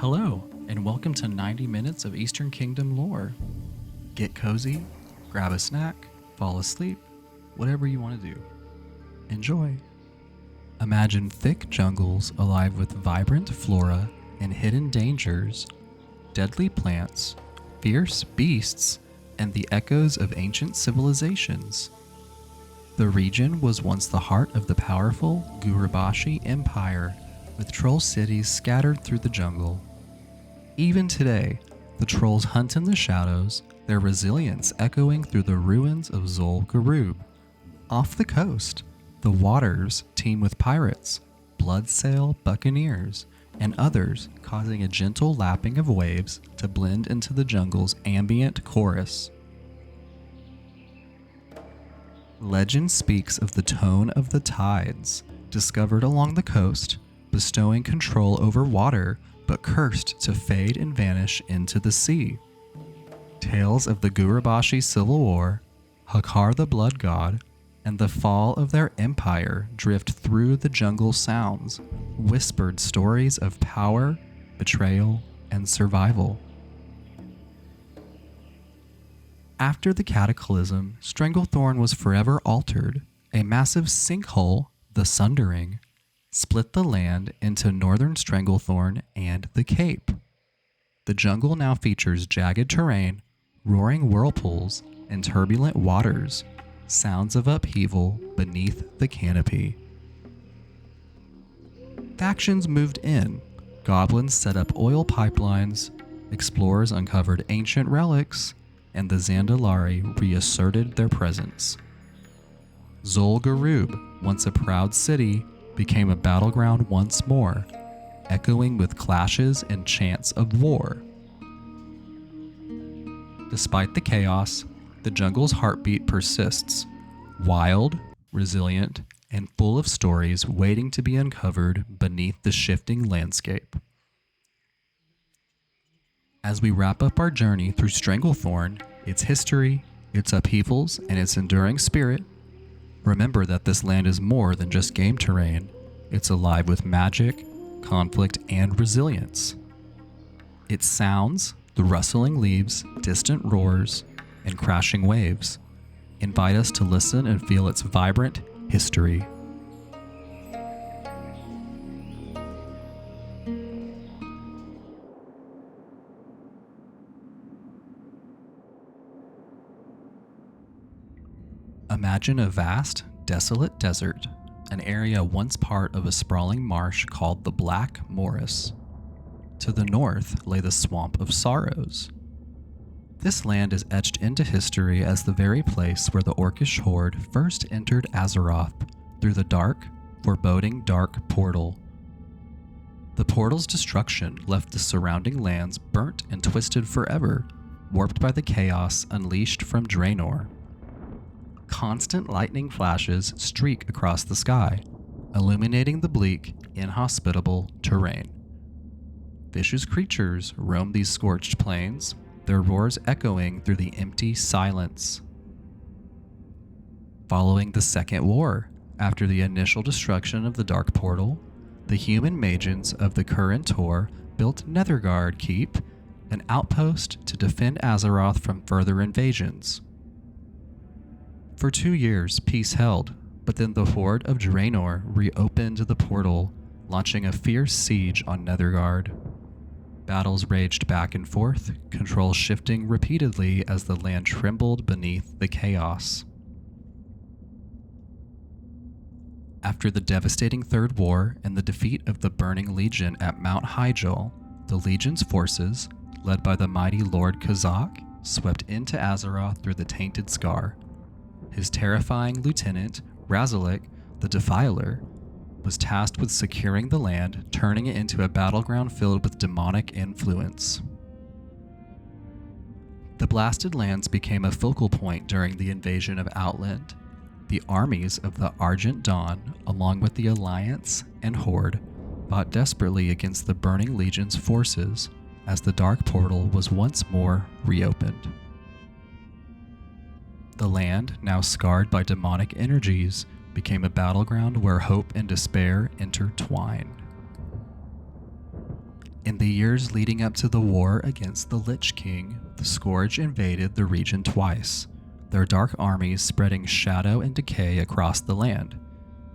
Hello, and welcome to 90 Minutes of Eastern Kingdom Lore. Get cozy, grab a snack, fall asleep, whatever you want to do. Enjoy. Imagine thick jungles alive with vibrant flora and hidden dangers, deadly plants, fierce beasts, and the echoes of ancient civilizations. The region was once the heart of the powerful Gurubashi Empire, with troll cities scattered through the jungle. Even today, the trolls hunt in the shadows, their resilience echoing through the ruins of Zol Gurub. Off the coast, the waters teem with pirates, bloodsail buccaneers, and others, causing a gentle lapping of waves to blend into the jungle's ambient chorus. Legend speaks of the tone of the tides, discovered along the coast, bestowing control over water, but cursed to fade and vanish into the sea. Tales of the Gurubashi Civil War, Hakar the Blood God, and the fall of their empire drift through the jungle sounds, whispered stories of power, betrayal, and survival. After the cataclysm, Stranglethorn was forever altered. A massive sinkhole, the Sundering, split the land into northern Stranglethorn and the Cape. The jungle now features jagged terrain, roaring whirlpools, and turbulent waters, sounds of upheaval beneath the canopy. Factions moved in, goblins set up oil pipelines, explorers uncovered ancient relics, and the Zandalari reasserted their presence. Zol Gurub, once a proud city, became a battleground once more, echoing with clashes and chants of war. Despite the chaos, the jungle's heartbeat persists, wild, resilient, and full of stories waiting to be uncovered beneath the shifting landscape. As we wrap up our journey through Stranglethorn, its history, its upheavals, and its enduring spirit, remember that this land is more than just game terrain. It's alive with magic, conflict, and resilience. Its sounds, the rustling leaves, distant roars, and crashing waves, invite us to listen and feel its vibrant history. Imagine a vast, desolate desert, an area once part of a sprawling marsh called the Black Morass. To the north lay the Swamp of Sorrows. This land is etched into history as the very place where the Orcish horde first entered Azeroth through the dark, foreboding dark portal. The portal's destruction left the surrounding lands burnt and twisted forever, warped by the chaos unleashed from Draenor. Constant lightning flashes streak across the sky, illuminating the bleak, inhospitable terrain. Vicious creatures roam these scorched plains, their roars echoing through the empty silence. Following the Second War, after the initial destruction of the Dark Portal, the human magians of the current Tor built Netherguard Keep, an outpost to defend Azeroth from further invasions. For 2 years, peace held, but then the Horde of Draenor reopened the portal, launching a fierce siege on Netherguard. Battles raged back and forth, control shifting repeatedly as the land trembled beneath the chaos. After the devastating Third War and the defeat of the Burning Legion at Mount Hyjal, the Legion's forces, led by the mighty Lord Kazak, swept into Azeroth through the Tainted Scar. His terrifying lieutenant, Razalik, the Defiler, was tasked with securing the land, turning it into a battleground filled with demonic influence. The blasted lands became a focal point during the invasion of Outland. The armies of the Argent Dawn, along with the Alliance and Horde, fought desperately against the Burning Legion's forces as the Dark Portal was once more reopened. The land, now scarred by demonic energies, became a battleground where hope and despair intertwined. In the years leading up to the war against the Lich King, the Scourge invaded the region twice, their dark armies spreading shadow and decay across the land.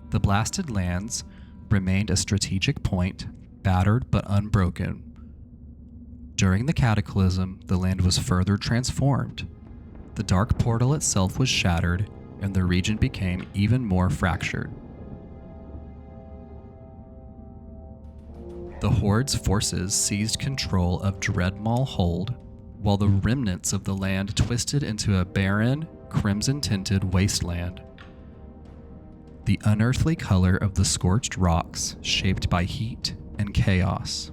The Blasted Lands remained a strategic point, battered but unbroken. During the Cataclysm, the land was further transformed. The Dark Portal itself was shattered, and the region became even more fractured. The Horde's forces seized control of Dreadmaul Hold, while the remnants of the land twisted into a barren, crimson-tinted wasteland. The unearthly color of the scorched rocks, shaped by heat and chaos.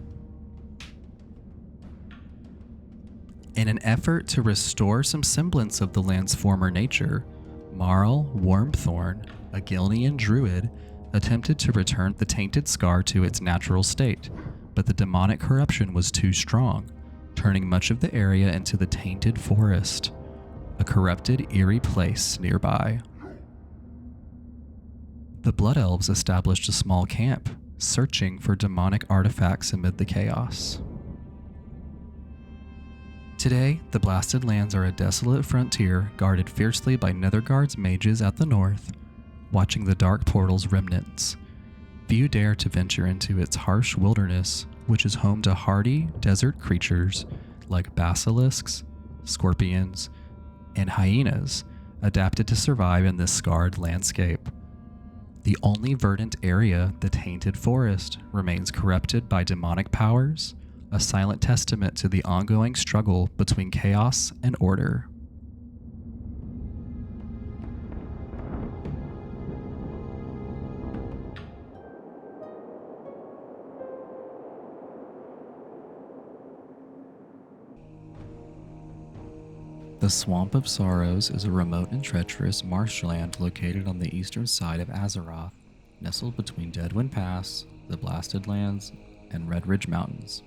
In an effort to restore some semblance of the land's former nature, Marl Wormthorn, a Gilnean druid, attempted to return the tainted scar to its natural state, but the demonic corruption was too strong, turning much of the area into the Tainted Forest, a corrupted, eerie place nearby. The Blood Elves established a small camp, searching for demonic artifacts amid the chaos. Today, the Blasted Lands are a desolate frontier guarded fiercely by Netherguard's mages at the north, watching the Dark Portal's remnants. Few dare to venture into its harsh wilderness, which is home to hardy desert creatures like basilisks, scorpions, and hyenas, adapted to survive in this scarred landscape. The only verdant area, the Tainted Forest, remains corrupted by demonic powers, a silent testament to the ongoing struggle between chaos and order. The Swamp of Sorrows is a remote and treacherous marshland located on the eastern side of Azeroth, nestled between Deadwind Pass, the Blasted Lands, and Redridge Mountains.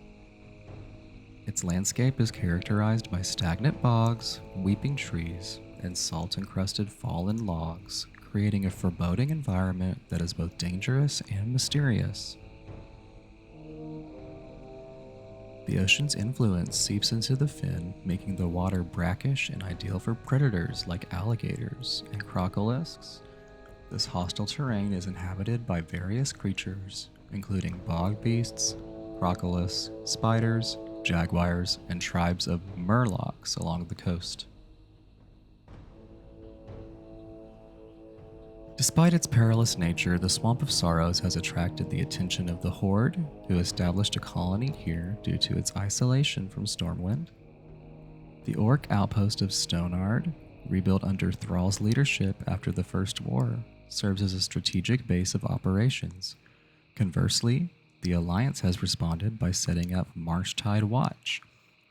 Its landscape is characterized by stagnant bogs, weeping trees, and salt-encrusted fallen logs, creating a foreboding environment that is both dangerous and mysterious. The ocean's influence seeps into the fen, making the water brackish and ideal for predators like alligators and crocolisks. This hostile terrain is inhabited by various creatures, including bog beasts, crocolisks, spiders, jaguars, and tribes of murlocs along the coast. Despite its perilous nature, the Swamp of Sorrows has attracted the attention of the Horde, who established a colony here due to its isolation from Stormwind. The Orc outpost of Stonard, rebuilt under Thrall's leadership after the First War, serves as a strategic base of operations. Conversely, the Alliance has responded by setting up Marshtide Watch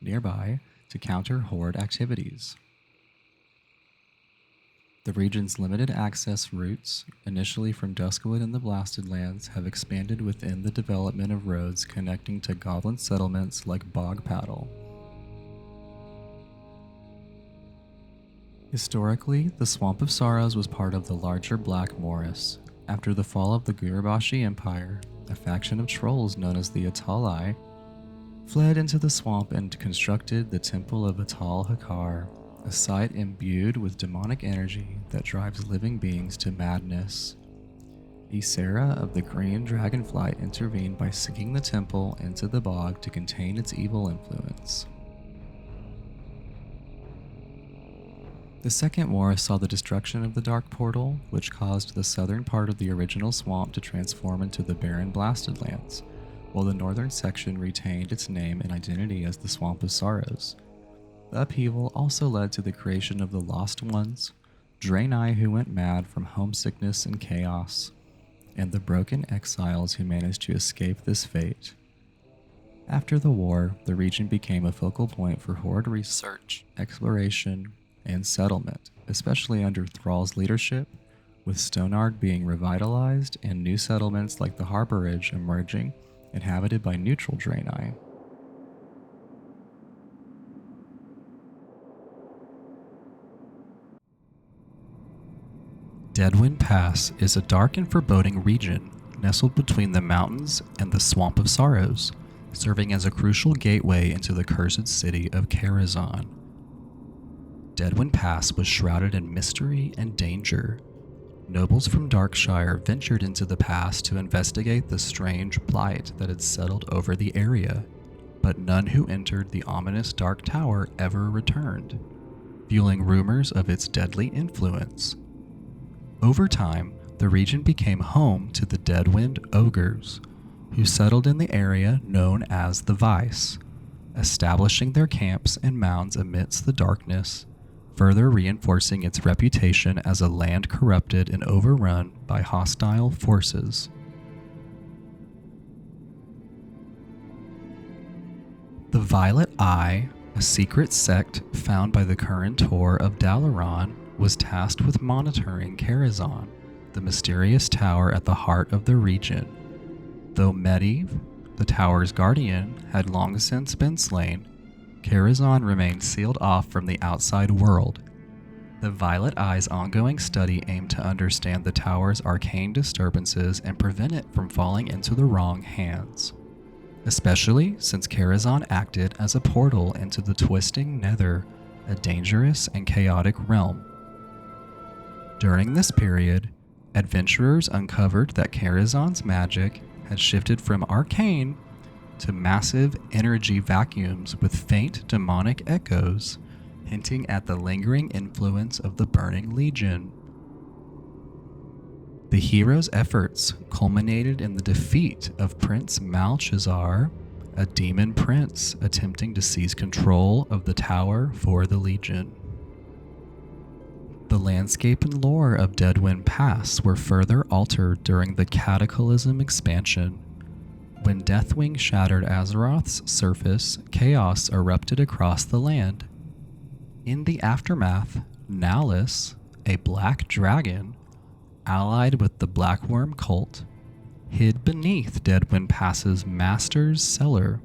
nearby to counter Horde activities. The region's limited access routes, initially from Duskwood and the Blasted Lands, have expanded within the development of roads connecting to goblin settlements like Bog Paddle. Historically, the Swamp of Sorrows was part of the larger Black Morass. After the fall of the Gurabashi Empire, a faction of trolls known as the Atalai fled into the swamp and constructed the Temple of Atal Hakar, a site imbued with demonic energy that drives living beings to madness. Ysera of the Green Dragonflight intervened by sinking the temple into the bog to contain its evil influence. The Second War saw the destruction of the Dark Portal, which caused the southern part of the original swamp to transform into the barren Blasted Lands, while the northern section retained its name and identity as the Swamp of Sorrows. The upheaval also led to the creation of the Lost Ones, Draenei who went mad from homesickness and chaos, and the broken exiles who managed to escape this fate. After the war, the region became a focal point for Horde research, exploration, and settlement, especially under Thrall's leadership, with Stonard being revitalized and new settlements like the Harborage emerging, inhabited by neutral Draenei. Deadwind Pass is a dark and foreboding region nestled between the mountains and the Swamp of Sorrows, serving as a crucial gateway into the cursed city of Karazhan. Deadwind Pass was shrouded in mystery and danger. Nobles from Darkshire ventured into the pass to investigate the strange blight that had settled over the area, but none who entered the ominous Dark Tower ever returned, fueling rumors of its deadly influence. Over time, the region became home to the Deadwind Ogres, who settled in the area known as the Vice, establishing their camps and mounds amidst the darkness, further reinforcing its reputation as a land corrupted and overrun by hostile forces. The Violet Eye, a secret sect found by the current tour of Dalaran, was tasked with monitoring Karazhan, the mysterious tower at the heart of the region. Though Medivh, the tower's guardian, had long since been slain, Karazhan remained sealed off from the outside world. The Violet Eye's ongoing study aimed to understand the tower's arcane disturbances and prevent it from falling into the wrong hands, especially since Karazhan acted as a portal into the twisting Nether, a dangerous and chaotic realm. During this period, adventurers uncovered that Karazhan's magic had shifted from arcane to massive energy vacuums with faint demonic echoes, hinting at the lingering influence of the Burning Legion. The hero's efforts culminated in the defeat of Prince Malchazar, a demon prince attempting to seize control of the tower for the Legion. The landscape and lore of Deadwind Pass were further altered during the Cataclysm expansion. When Deathwing shattered Azeroth's surface, chaos erupted across the land. In the aftermath, Nalus, a black dragon, allied with the Blackworm cult, hid beneath Deadwind Pass's master's cellar.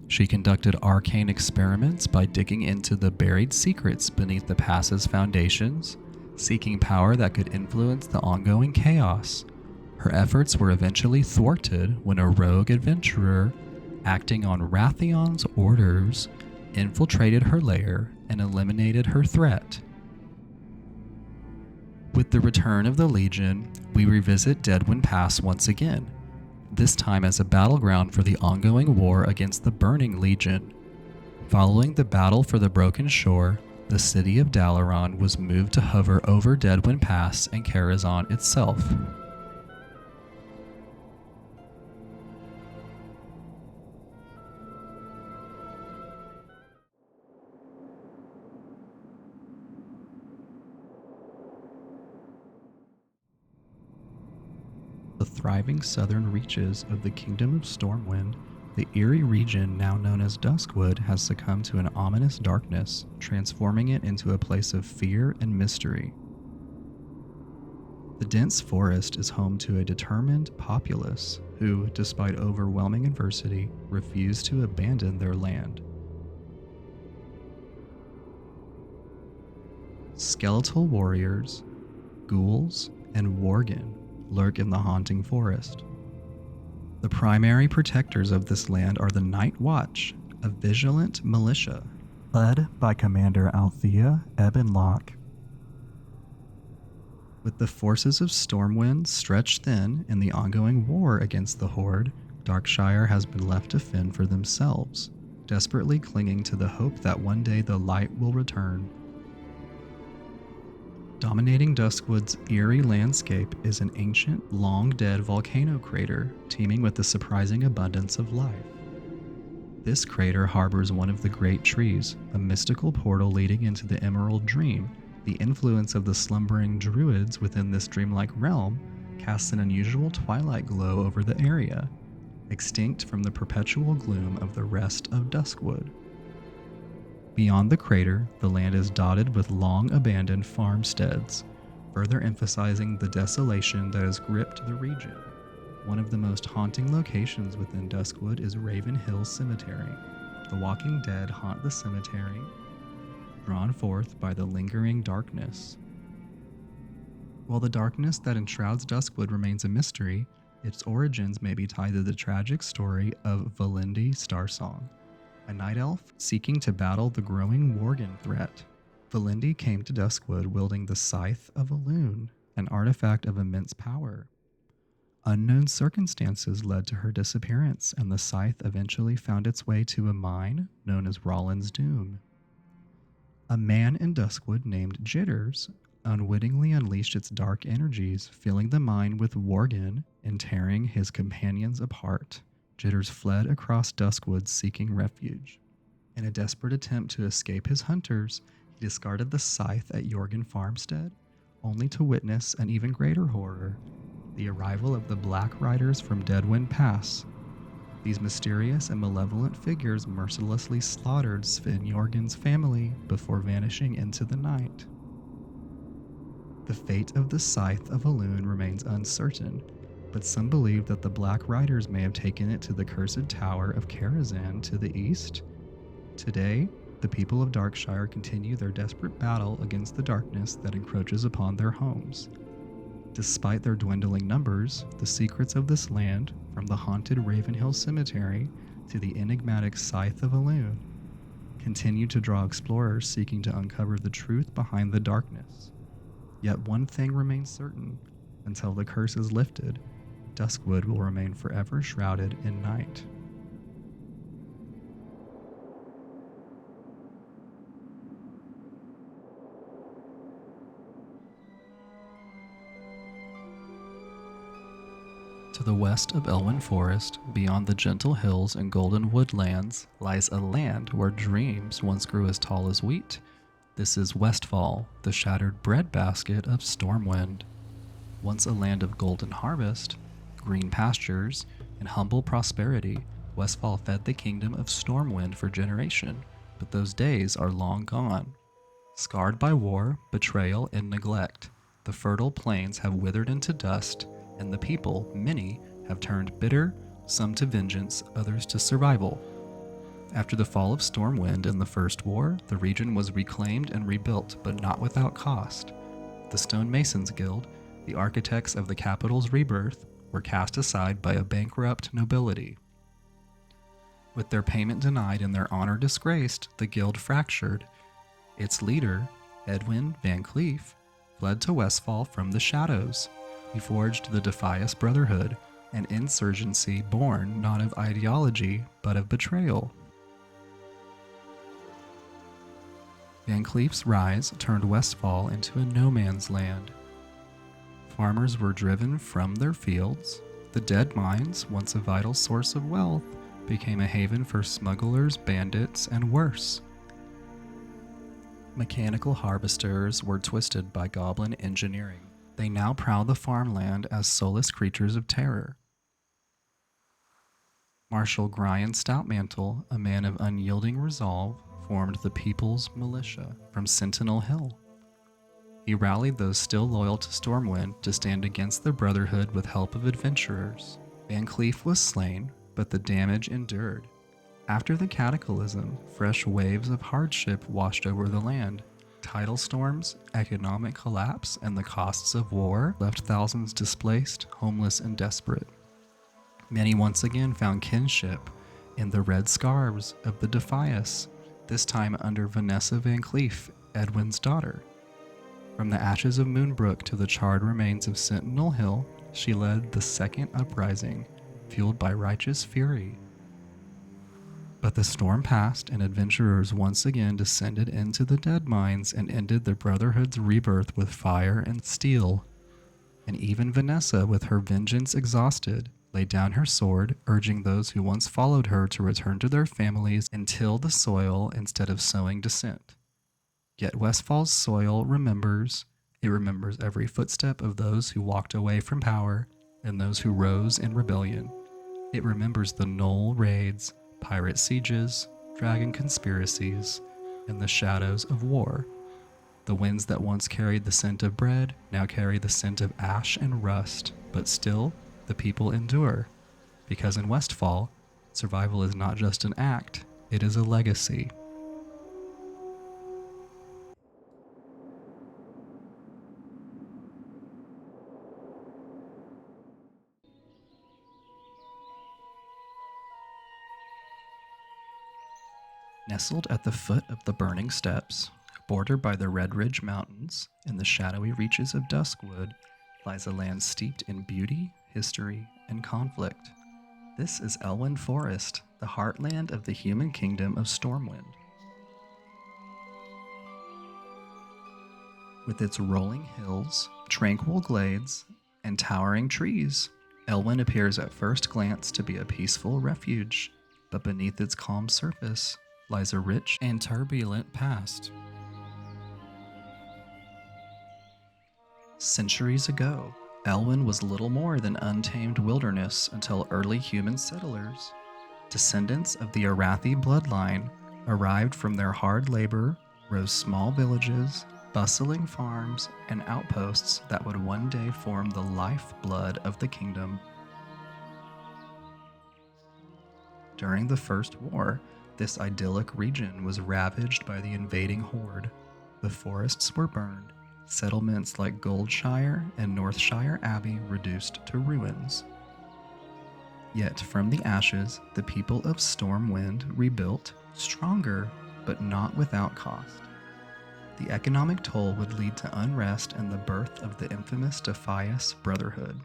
She conducted arcane experiments by digging into the buried secrets beneath the pass's foundations, seeking power that could influence the ongoing chaos. Her efforts were eventually thwarted when a rogue adventurer, acting on Rathion's orders, infiltrated her lair and eliminated her threat. With the return of the Legion, we revisit Deadwind Pass once again, this time as a battleground for the ongoing war against the Burning Legion. Following the battle for the Broken Shore, the city of Dalaran was moved to hover over Deadwind Pass and Karazhan itself. The thriving southern reaches of the Kingdom of Stormwind, the eerie region now known as Duskwood has succumbed to an ominous darkness, transforming it into a place of fear and mystery. The dense forest is home to a determined populace who, despite overwhelming adversity, refuse to abandon their land. Skeletal warriors, ghouls, and worgen lurk in the haunting forest. The primary protectors of this land are the Night Watch, a vigilant militia, led by Commander Althea Ebonlock. With the forces of Stormwind stretched thin in the ongoing war against the Horde, Darkshire has been left to fend for themselves, desperately clinging to the hope that one day the light will return. Dominating Duskwood's eerie landscape is an ancient, long-dead volcano crater teeming with a surprising abundance of life. This crater harbors one of the Great Trees, a mystical portal leading into the Emerald Dream. The influence of the slumbering druids within this dreamlike realm casts an unusual twilight glow over the area, extinct from the perpetual gloom of the rest of Duskwood. Beyond the crater, the land is dotted with long-abandoned farmsteads, further emphasizing the desolation that has gripped the region. One of the most haunting locations within Duskwood is Raven Hill Cemetery. The walking dead haunt the cemetery, drawn forth by the lingering darkness. While the darkness that enshrouds Duskwood remains a mystery, Its origins may be tied to the tragic story of Valindi Starsong, a night elf seeking to battle the growing Worgen threat. Valindi came to Duskwood wielding the Scythe of Elwynn, an artifact of immense power. Unknown circumstances led to her disappearance, and the scythe eventually found its way to a mine known as Rollin's Doom. A man in Duskwood named Jitters unwittingly unleashed its dark energies, filling the mine with Worgen and tearing his companions apart. Jitters fled across Duskwood seeking refuge. In a desperate attempt to escape his hunters, he discarded the scythe at Yorgen Farmstead, only to witness an even greater horror: the arrival of the Black Riders from Deadwind Pass. These mysterious and malevolent figures mercilessly slaughtered Sven Jorgen's family before vanishing into the night. The fate of the Scythe of Elwynn remains uncertain, but some believe that the Black Riders may have taken it to the cursed tower of Karazhan to the east. Today, the people of Darkshire continue their desperate battle against the darkness that encroaches upon their homes. Despite their dwindling numbers, the secrets of this land, from the haunted Ravenhill Cemetery to the enigmatic Scythe of Elwynn, continue to draw explorers seeking to uncover the truth behind the darkness. Yet one thing remains certain: until the curse is lifted, Duskwood will remain forever shrouded in night. To the west of Elwynn Forest, beyond the gentle hills and golden woodlands, lies a land where dreams once grew as tall as wheat. This is Westfall, the shattered breadbasket of Stormwind. Once a land of golden harvest, green pastures, and humble prosperity, Westfall fed the kingdom of Stormwind for generations, but those days are long gone. Scarred by war, betrayal, and neglect, the fertile plains have withered into dust, and the people, many, have turned bitter, some to vengeance, others to survival. After the fall of Stormwind in the First War, the region was reclaimed and rebuilt, but not without cost. The Stonemasons Guild, the architects of the capital's rebirth, were cast aside by a bankrupt nobility. With their payment denied and their honor disgraced, the guild fractured. Its leader, Edwin Van Cleef, fled to Westfall from the shadows. He forged the Defias Brotherhood, an insurgency born not of ideology, but of betrayal. Van Cleef's rise turned Westfall into a no-man's land. Farmers were driven from their fields. The dead mines, once a vital source of wealth, became a haven for smugglers, bandits, and worse. Mechanical harvesters were twisted by goblin engineering. They now prowl the farmland as soulless creatures of terror. Marshal Grian Stoutmantle, a man of unyielding resolve, formed the People's Militia from Sentinel Hill. He rallied those still loyal to Stormwind to stand against the Brotherhood with help of adventurers. Van Cleef was slain, but the damage endured. After the cataclysm, fresh waves of hardship washed over the land. Tidal storms, economic collapse, and the costs of war left thousands displaced, homeless, and desperate. Many once again found kinship in the red scarves of the Defias, this time under Vanessa Van Cleef, Edwin's daughter. From the ashes of Moonbrook to the charred remains of Sentinel Hill, she led the Second Uprising, fueled by righteous fury. But the storm passed, and adventurers once again descended into the dead mines and ended the Brotherhood's rebirth with fire and steel. And even Vanessa, with her vengeance exhausted, laid down her sword, urging those who once followed her to return to their families and till the soil instead of sowing dissent. Yet Westfall's soil remembers. It remembers every footstep of those who walked away from power and those who rose in rebellion. It remembers the Knoll raids, pirate sieges, dragon conspiracies, and the shadows of war. The winds that once carried the scent of bread now carry the scent of ash and rust, but still, the people endure. Because in Westfall, survival is not just an act, it is a legacy. Nestled at the foot of the burning steps, bordered by the Redridge Mountains in the shadowy reaches of Duskwood, lies a land steeped in beauty, history, and conflict. This is Elwynn Forest, the heartland of the human kingdom of Stormwind. With its rolling hills, tranquil glades, and towering trees, Elwynn appears at first glance to be a peaceful refuge, but beneath its calm surface lies a rich and turbulent past. Centuries ago, Elwynn was little more than untamed wilderness until early human settlers, descendants of the Arathi bloodline, arrived. From their hard labor rose small villages, bustling farms, and outposts that would one day form the lifeblood of the kingdom. During the First War, this idyllic region was ravaged by the invading horde. The forests were burned, settlements like Goldshire and Northshire Abbey reduced to ruins. Yet from the ashes, the people of Stormwind rebuilt, stronger, but not without cost. The economic toll would lead to unrest and the birth of the infamous Defias Brotherhood.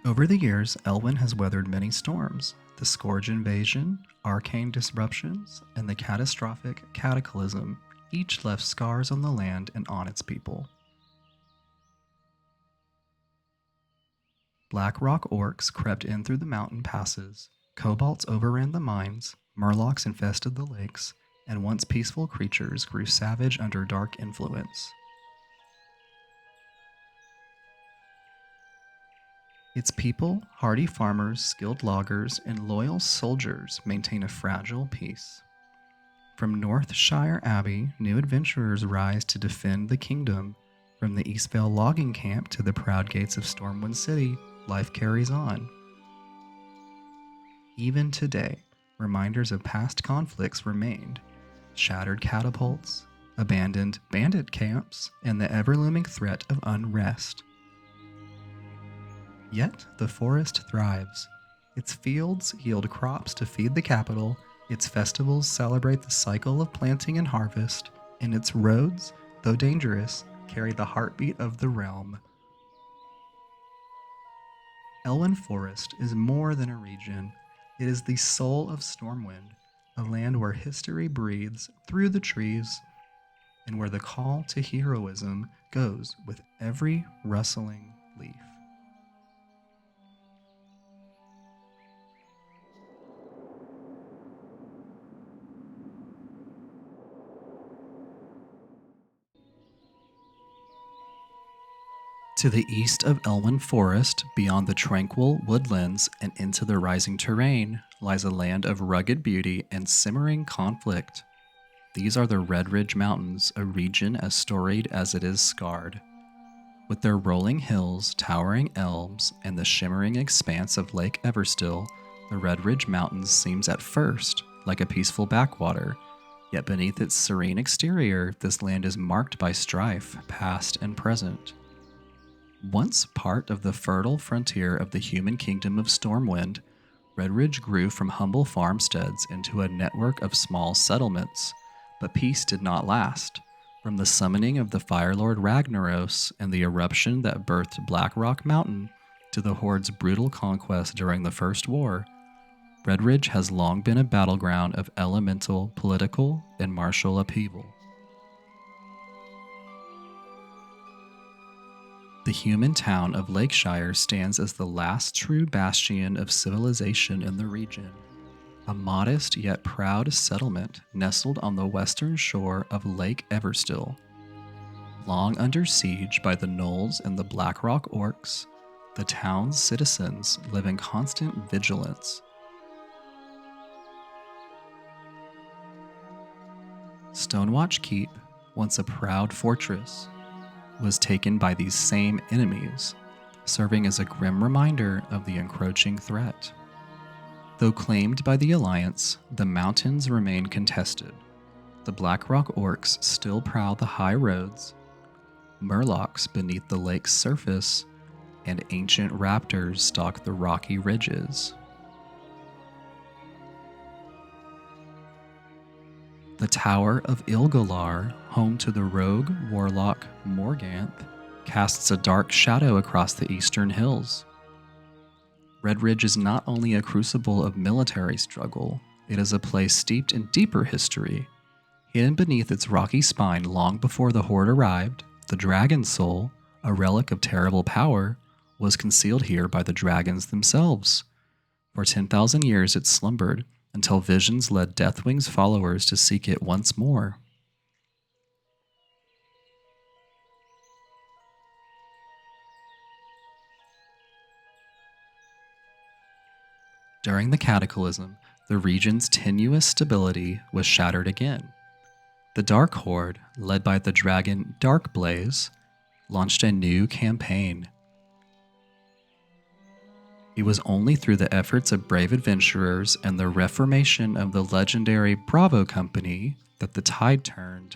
Over the years, Elwynn has weathered many storms: the Scourge invasion, arcane disruptions, and the catastrophic cataclysm. Each left scars on the land and on its people. Black rock orcs crept in through the mountain passes, kobolds overran the mines, murlocs infested the lakes, and once peaceful creatures grew savage under dark influence. Its people, hardy farmers, skilled loggers, and loyal soldiers, maintain a fragile peace. From Northshire Abbey, new adventurers rise to defend the kingdom. From the Eastvale logging camp to the proud gates of Stormwind City, life carries on. Even today, reminders of past conflicts remained: shattered catapults, abandoned bandit camps, and the ever-looming threat of unrest. Yet the forest thrives. Its fields yield crops to feed the capital, its festivals celebrate the cycle of planting and harvest, and its roads, though dangerous, carry the heartbeat of the realm. Elwynn Forest is more than a region. It is the soul of Stormwind, a land where history breathes through the trees, and where the call to heroism goes with every rustling leaf. To the east of Elwynn Forest, beyond the tranquil woodlands and into the rising terrain, lies a land of rugged beauty and simmering conflict. These are the Redridge Mountains, a region as storied as it is scarred. With their rolling hills, towering elms, and the shimmering expanse of Lake Eversong, the Redridge Mountains seems at first like a peaceful backwater, yet beneath its serene exterior, this land is marked by strife, past and present. Once part of the fertile frontier of the human kingdom of Stormwind, Redridge grew from humble farmsteads into a network of small settlements, but peace did not last. From the summoning of the Firelord Ragnaros and the eruption that birthed Blackrock Mountain to the Horde's brutal conquest during the First War, Redridge has long been a battleground of elemental, political, and martial upheaval. The human town of Lakeshire stands as the last true bastion of civilization in the region, a modest yet proud settlement nestled on the western shore of Lake Eversong. Long under siege by the Gnolls and the Blackrock Orcs, the town's citizens live in constant vigilance. Stonewatch Keep, once a proud fortress, was taken by these same enemies, serving as a grim reminder of the encroaching threat. Though claimed by the Alliance, the mountains remain contested. The Blackrock Orcs still prowl the high roads, murlocs beneath the lake's surface, and ancient raptors stalk the rocky ridges. The Tower of Ilgalar, home to the rogue warlock Morganth, casts a dark shadow across the eastern hills. Redridge is not only a crucible of military struggle, it is a place steeped in deeper history. Hidden beneath its rocky spine long before the Horde arrived, the Dragon Soul, a relic of terrible power, was concealed here by the dragons themselves. For 10,000 years it slumbered, until visions led Deathwing's followers to seek it once more. During the Cataclysm, the region's tenuous stability was shattered again. The Dark Horde, led by the dragon Darkblaze, launched a new campaign. It was only through the efforts of brave adventurers and the reformation of the legendary Bravo Company that the tide turned.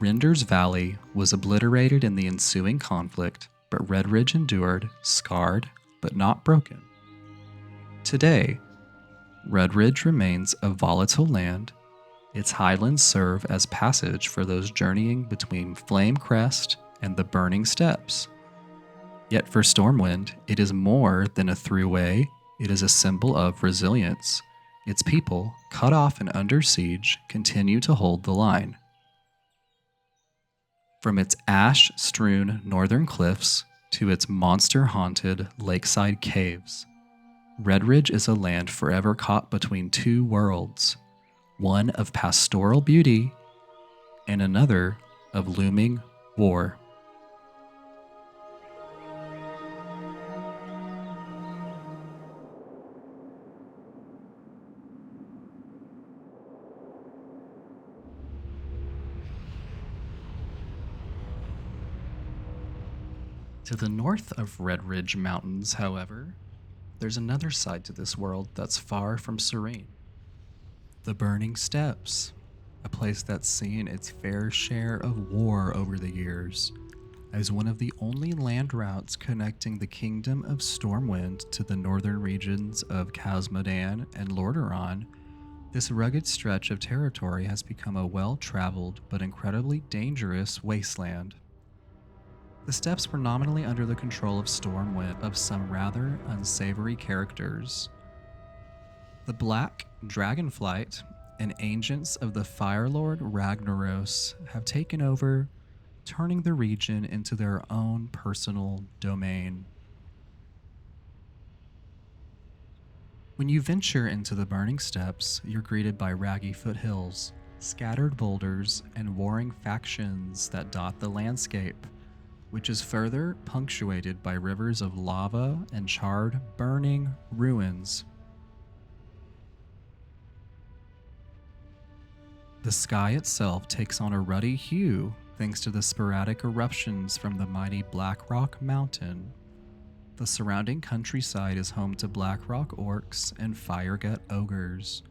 Render's Valley was obliterated in the ensuing conflict, but Redridge endured, scarred but not broken. Today, Redridge remains a volatile land. Its highlands serve as passage for those journeying between Flame Crest and the Burning Steppes. Yet for Stormwind, it is more than a throughway, it is a symbol of resilience. Its people, cut off and under siege, continue to hold the line. From its ash-strewn northern cliffs to its monster-haunted lakeside caves, Redridge is a land forever caught between two worlds, one of pastoral beauty and another of looming war. To the north of Redridge Mountains, however, there's another side to this world that's far from serene. The Burning Steppes, a place that's seen its fair share of war over the years. As one of the only land routes connecting the kingdom of Stormwind to the northern regions of Modan and Lordaeron, this rugged stretch of territory has become a well-traveled but incredibly dangerous wasteland. The steppes were nominally under the control of Stormwind of some rather unsavory characters. The Black Dragonflight and agents of the Firelord Ragnaros have taken over, turning the region into their own personal domain. When you venture into the Burning Steppes, you're greeted by raggy foothills, scattered boulders, and warring factions that dot the landscape, which is further punctuated by rivers of lava and charred, burning ruins. The sky itself takes on a ruddy hue thanks to the sporadic eruptions from the mighty Blackrock Mountain. The surrounding countryside is home to Blackrock orcs and Firegut ogres,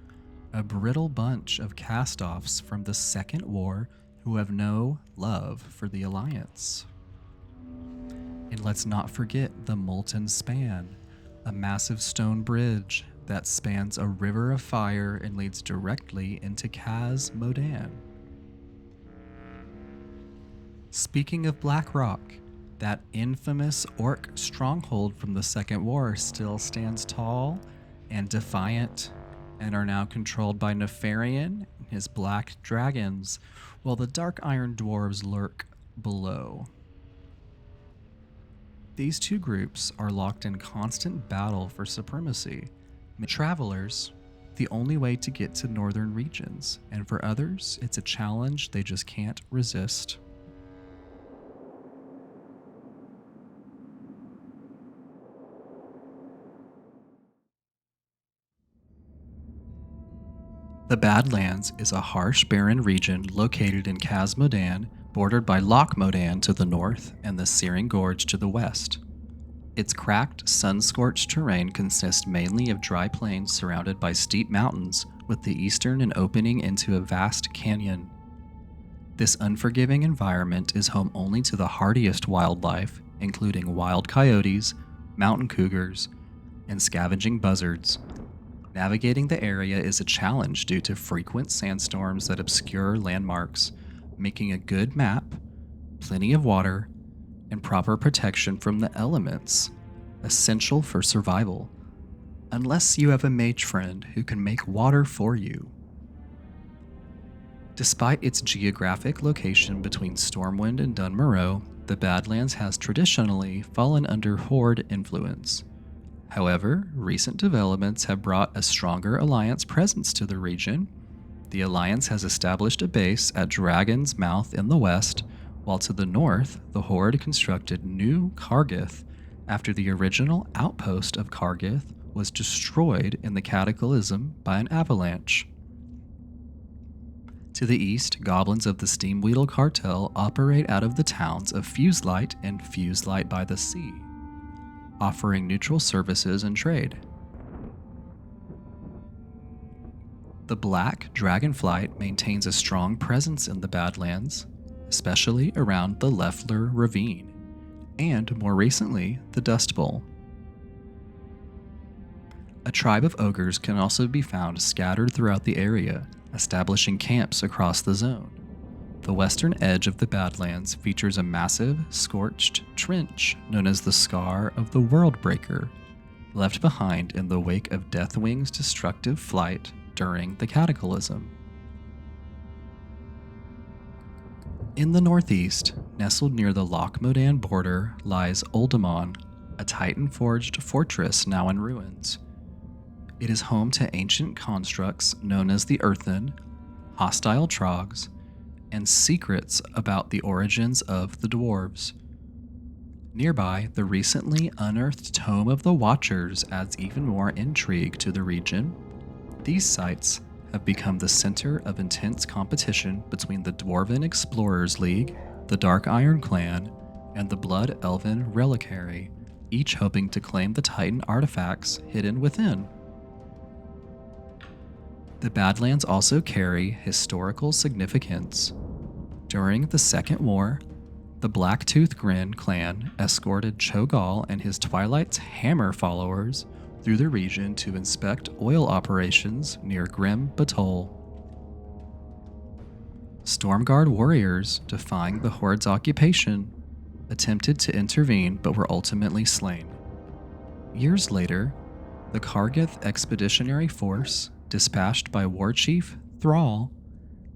a brittle bunch of cast-offs from the Second War who have no love for the Alliance. And let's not forget the Molten Span, a massive stone bridge that spans a river of fire and leads directly into Modan. Speaking of Blackrock, that infamous orc stronghold from the Second War still stands tall and defiant, and are now controlled by Nefarian and his black dragons, while the Dark Iron Dwarves lurk below. These two groups are locked in constant battle for supremacy. Travelers, the only way to get to northern regions, and for others, it's a challenge they just can't resist. The Badlands is a harsh, barren region located in Modan, bordered by Loch Modan to the north and the Searing Gorge to the west. Its cracked, sun-scorched terrain consists mainly of dry plains surrounded by steep mountains, with the eastern end opening into a vast canyon. This unforgiving environment is home only to the hardiest wildlife, including wild coyotes, mountain cougars, and scavenging buzzards. Navigating the area is a challenge due to frequent sandstorms that obscure landmarks, making a good map, plenty of water, and proper protection from the elements essential for survival, unless you have a mage friend who can make water for you. Despite its geographic location between Stormwind and Dunmorough, the Badlands has traditionally fallen under Horde influence. However, recent developments have brought a stronger Alliance presence to the region. The Alliance has established a base at Dragon's Mouth in the west, while to the north, the Horde constructed New Kargith after the original outpost of Kargith was destroyed in the Cataclysm by an avalanche. To the east, goblins of the Steamweedle Cartel operate out of the towns of Fuselight and Fuselight by the Sea, offering neutral services and trade. The Black Dragonflight maintains a strong presence in the Badlands, especially around the Leffler Ravine, and more recently, the Dust Bowl. A tribe of ogres can also be found scattered throughout the area, establishing camps across the zone. The western edge of the Badlands features a massive, scorched trench known as the Scar of the Worldbreaker, left behind in the wake of Deathwing's destructive flight during the Cataclysm. In the northeast, nestled near the Loch Modan border, lies Uldaman, a Titan-forged fortress now in ruins. It is home to ancient constructs known as the Earthen, hostile trogs, and secrets about the origins of the dwarves. Nearby, the recently unearthed Tome of the Watchers adds even more intrigue to the region. These sites have become the center of intense competition between the Dwarven Explorers League, the Dark Iron Clan, and the Blood Elven Reliquary, each hoping to claim the Titan artifacts hidden within. The Badlands also carry historical significance. During the Second War, the Blacktooth Grin clan escorted Cho'Gall and his Twilight's Hammer followers through the region to inspect oil operations near Grim Batol. Stormguard warriors, defying the Horde's occupation, attempted to intervene but were ultimately slain. Years later, the Kargith Expeditionary Force, dispatched by War Chief Thrall,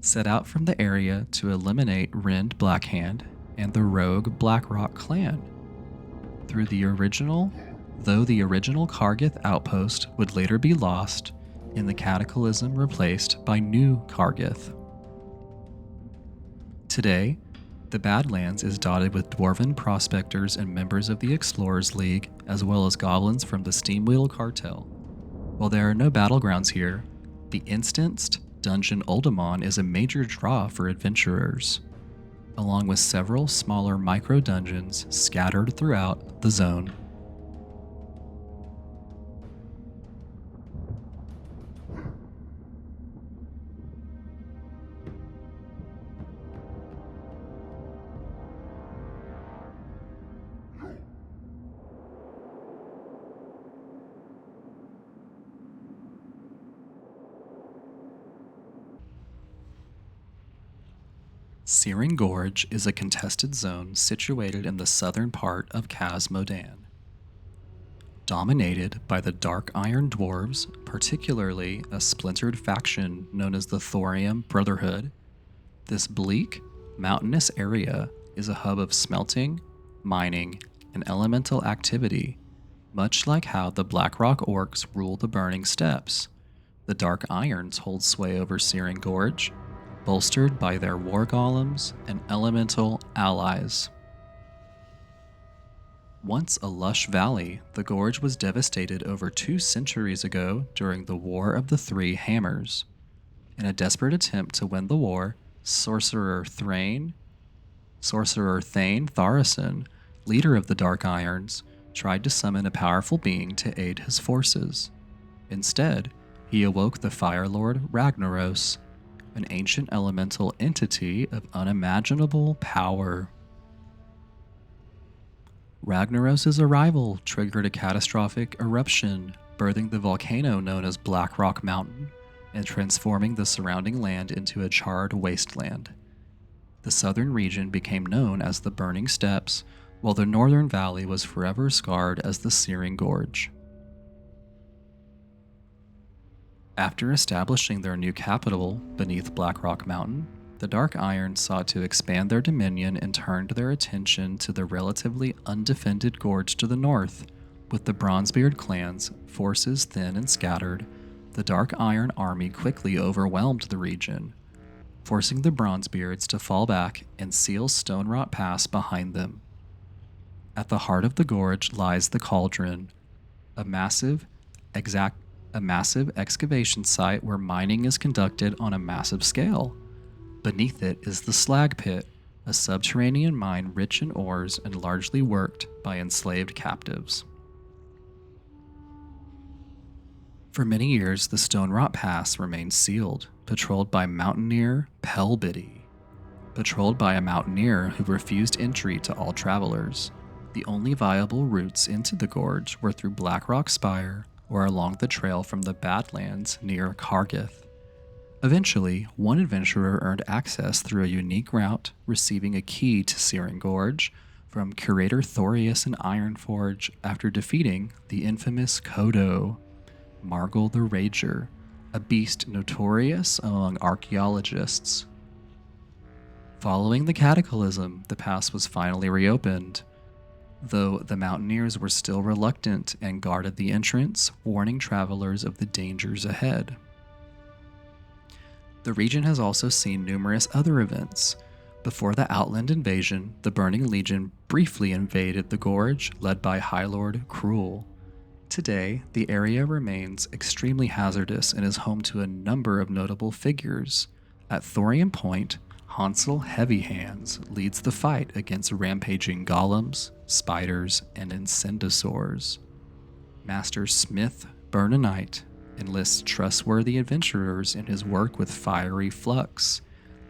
set out from the area to eliminate Rend Blackhand and the rogue Blackrock clan. Though the original Kargith outpost would later be lost in the Cataclysm, replaced by New Kargith. Today, the Badlands is dotted with dwarven prospectors and members of the Explorers League, as well as goblins from the Steamweedle Cartel. While there are no battlegrounds here, the instanced Dungeon Uldaman is a major draw for adventurers, along with several smaller micro-dungeons scattered throughout the zone. Searing Gorge is a contested zone situated in the southern part of Loch Modan. Dominated by the Dark Iron Dwarves, particularly a splintered faction known as the Thorium Brotherhood, this bleak, mountainous area is a hub of smelting, mining, and elemental activity, much like how the Blackrock Orcs rule the Burning Steppes. The Dark Irons hold sway over Searing Gorge, bolstered by their war golems and elemental allies. Once a lush valley, the gorge was devastated over 2 centuries ago during the War of the Three Hammers. In a desperate attempt to win the war, Sorcerer Thane Tharison, leader of the Dark Irons, tried to summon a powerful being to aid his forces. Instead, he awoke the Fire Lord Ragnaros, an ancient elemental entity of unimaginable power. Ragnaros' arrival triggered a catastrophic eruption, birthing the volcano known as Black Rock Mountain and transforming the surrounding land into a charred wasteland. The southern region became known as the Burning Steppes, while the northern valley was forever scarred as the Searing Gorge. After establishing their new capital beneath Black Rock Mountain, the Dark Iron sought to expand their dominion and turned their attention to the relatively undefended gorge to the north. With the Bronzebeard clan's forces thin and scattered, the Dark Iron army quickly overwhelmed the region, forcing the Bronzebeards to fall back and seal Stonerot Pass behind them. At the heart of the gorge lies the Cauldron, a massive excavation site where mining is conducted on a massive scale. Beneath it is the Slag Pit, a subterranean mine rich in ores and largely worked by enslaved captives. For many years, the Stonerot Pass remained sealed, patrolled by mountaineer Pelbiddy. Patrolled by a mountaineer who refused entry to all travelers. The only viable routes into the gorge were through Blackrock Spire or along the trail from the Badlands near Cargith. Eventually, one adventurer earned access through a unique route, receiving a key to Searing Gorge from Curator Thorius in Ironforge after defeating the infamous Kodo, Margul the Rager, a beast notorious among archaeologists. Following the cataclysm, the pass was finally reopened, though the mountaineers were still reluctant and guarded the entrance, warning travelers of the dangers ahead. The region has also seen numerous other events. Before the Outland invasion, the Burning Legion briefly invaded the gorge, led by High Lord Cruel. Today, the area remains extremely hazardous and is home to a number of notable figures. At Thorium Point, Hansel Heavy Hands leads the fight against rampaging golems, spiders, and incendosaurs. Master Smith Burnanite enlists trustworthy adventurers in his work with fiery flux,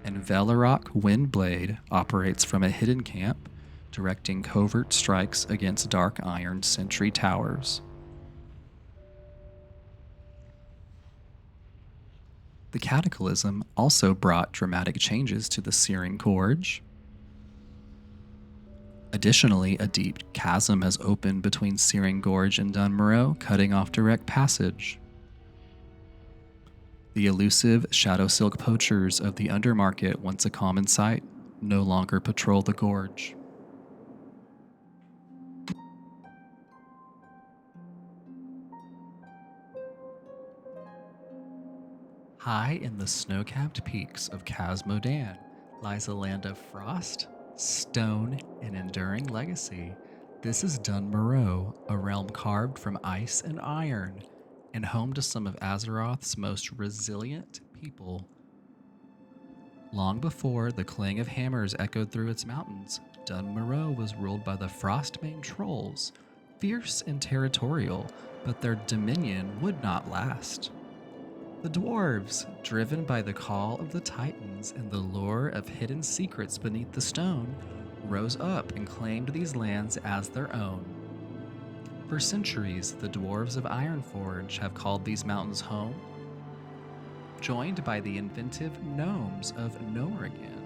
and Velarok Windblade operates from a hidden camp, directing covert strikes against Dark Iron sentry towers. The cataclysm also brought dramatic changes to the Searing Gorge. Additionally, a deep chasm has opened between Searing Gorge and Dunmorough, cutting off direct passage. The elusive Shadow Silk poachers of the Undermarket, once a common sight, no longer patrol the gorge. High in the snow-capped peaks of Modan lies a land of frost, stone, and enduring legacy. This is Dunmorough, a realm carved from ice and iron, and home to some of Azeroth's most resilient people. Long before the clang of hammers echoed through its mountains, Dunmorough was ruled by the Frostmane trolls, fierce and territorial, but their dominion would not last. The dwarves, driven by the call of the Titans and the lure of hidden secrets beneath the stone, rose up and claimed these lands as their own. For centuries, the dwarves of Ironforge have called these mountains home, joined by the inventive gnomes of Nomrigan.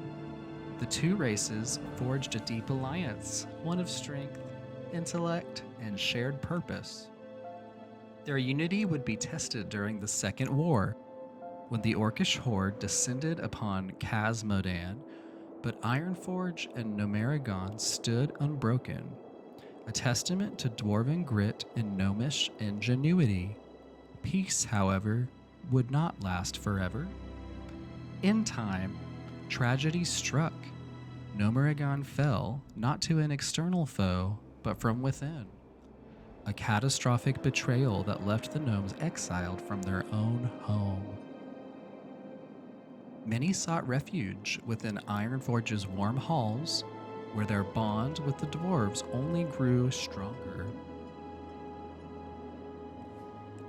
The two races forged a deep alliance, one of strength, intellect, and shared purpose. Their unity would be tested during the Second War, when the Orcish horde descended upon Modan, but Ironforge and Nomrigan stood unbroken, a testament to dwarven grit and gnomish ingenuity. Peace, however, would not last forever. In time, tragedy struck. Nomrigan fell, not to an external foe, but from within. A catastrophic betrayal that left the gnomes exiled from their own home. Many sought refuge within Ironforge's warm halls, where their bond with the dwarves only grew stronger.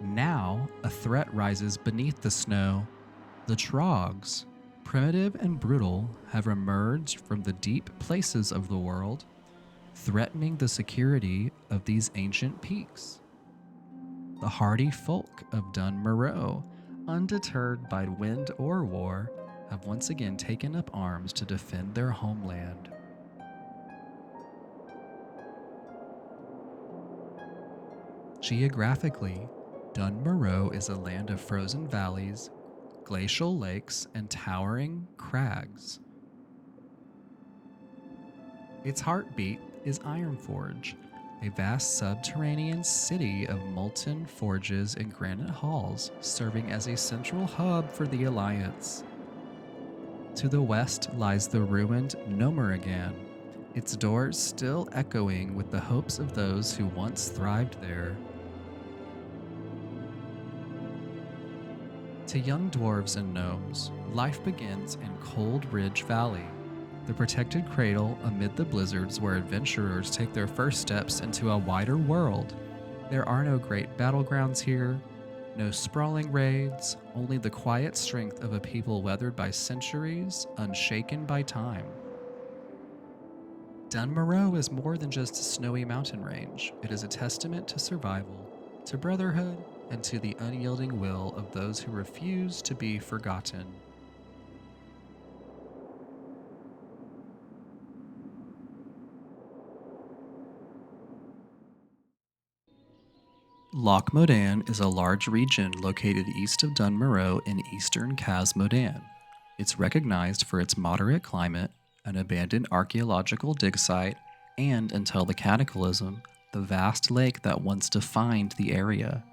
Now, a threat rises beneath the snow. The Trogs, primitive and brutal, have emerged from the deep places of the world, threatening the security of these ancient peaks. The the hardy folk of Dun Morough, undeterred by wind or war, have once again taken up arms to defend their homeland. Geographically, Dun Morough is a land of frozen valleys, glacial lakes, and towering crags. Its heartbeat is Ironforge, a vast subterranean city of molten forges and granite halls, serving as a central hub for the Alliance. To the west lies the ruined Morough, its doors still echoing with the hopes of those who once thrived there. To young dwarves and gnomes, life begins in Cold Ridge Valley, the protected cradle amid the blizzards where adventurers take their first steps into a wider world. There are no great battlegrounds here, no sprawling raids, only the quiet strength of a people weathered by centuries, unshaken by time. Dun Morough is more than just a snowy mountain range. It is a testament to survival, to brotherhood, and to the unyielding will of those who refuse to be forgotten. Loch Modan is a large region located east of Dun Morough in eastern Cas Modan. It's recognized for its moderate climate, an abandoned archaeological dig site, and, until the Cataclysm, the vast lake that once defined the area.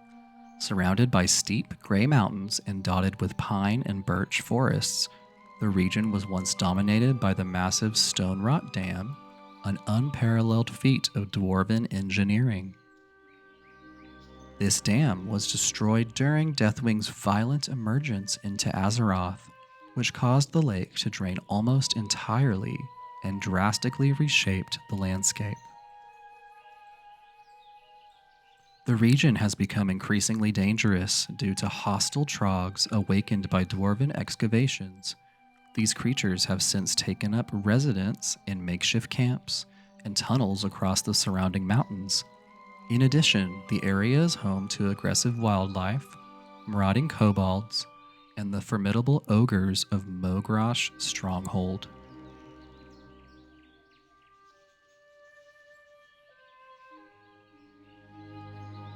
Surrounded by steep gray mountains and dotted with pine and birch forests, the region was once dominated by the massive Stone Rot Dam, an unparalleled feat of dwarven engineering. This dam was destroyed during Deathwing's violent emergence into Azeroth, which caused the lake to drain almost entirely and drastically reshaped the landscape. The region has become increasingly dangerous due to hostile trogs awakened by dwarven excavations. These creatures have since taken up residence in makeshift camps and tunnels across the surrounding mountains. In addition, the area is home to aggressive wildlife, marauding kobolds, and the formidable ogres of Mogrosh Stronghold.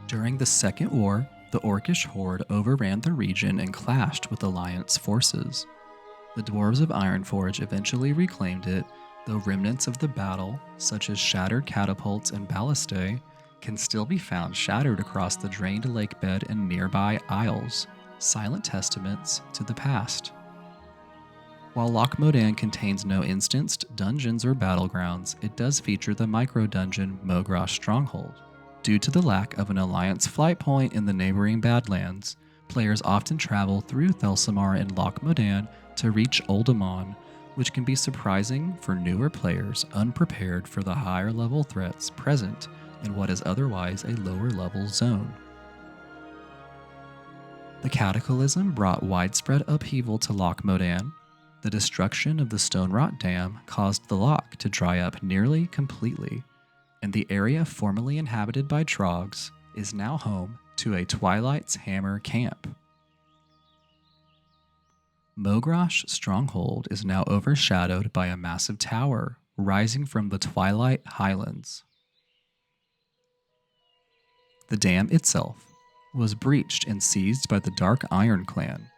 During the Second War, the Orcish horde overran the region and clashed with Alliance forces. The dwarves of Ironforge eventually reclaimed it, though remnants of the battle, such as shattered catapults and ballistae, can still be found shattered across the drained lake bed and nearby isles, silent testaments to the past. While Loch Modan contains no instanced dungeons or battlegrounds, it does feature the micro-dungeon Mogrosh Stronghold. Due to the lack of an Alliance flight point in the neighboring Badlands, players often travel through Thelsamar and Loch Modan to reach Uldaman, which can be surprising for newer players unprepared for the higher-level threats present in what is otherwise a lower-level zone. The Cataclysm brought widespread upheaval to Loch Modan. The destruction of the Stone Rot Dam caused the loch to dry up nearly completely, and the area formerly inhabited by trogs is now home to a Twilight's Hammer camp. Mogrosh Stronghold is now overshadowed by a massive tower rising from the Twilight Highlands. The dam itself was breached and seized by the Dark Iron Clan.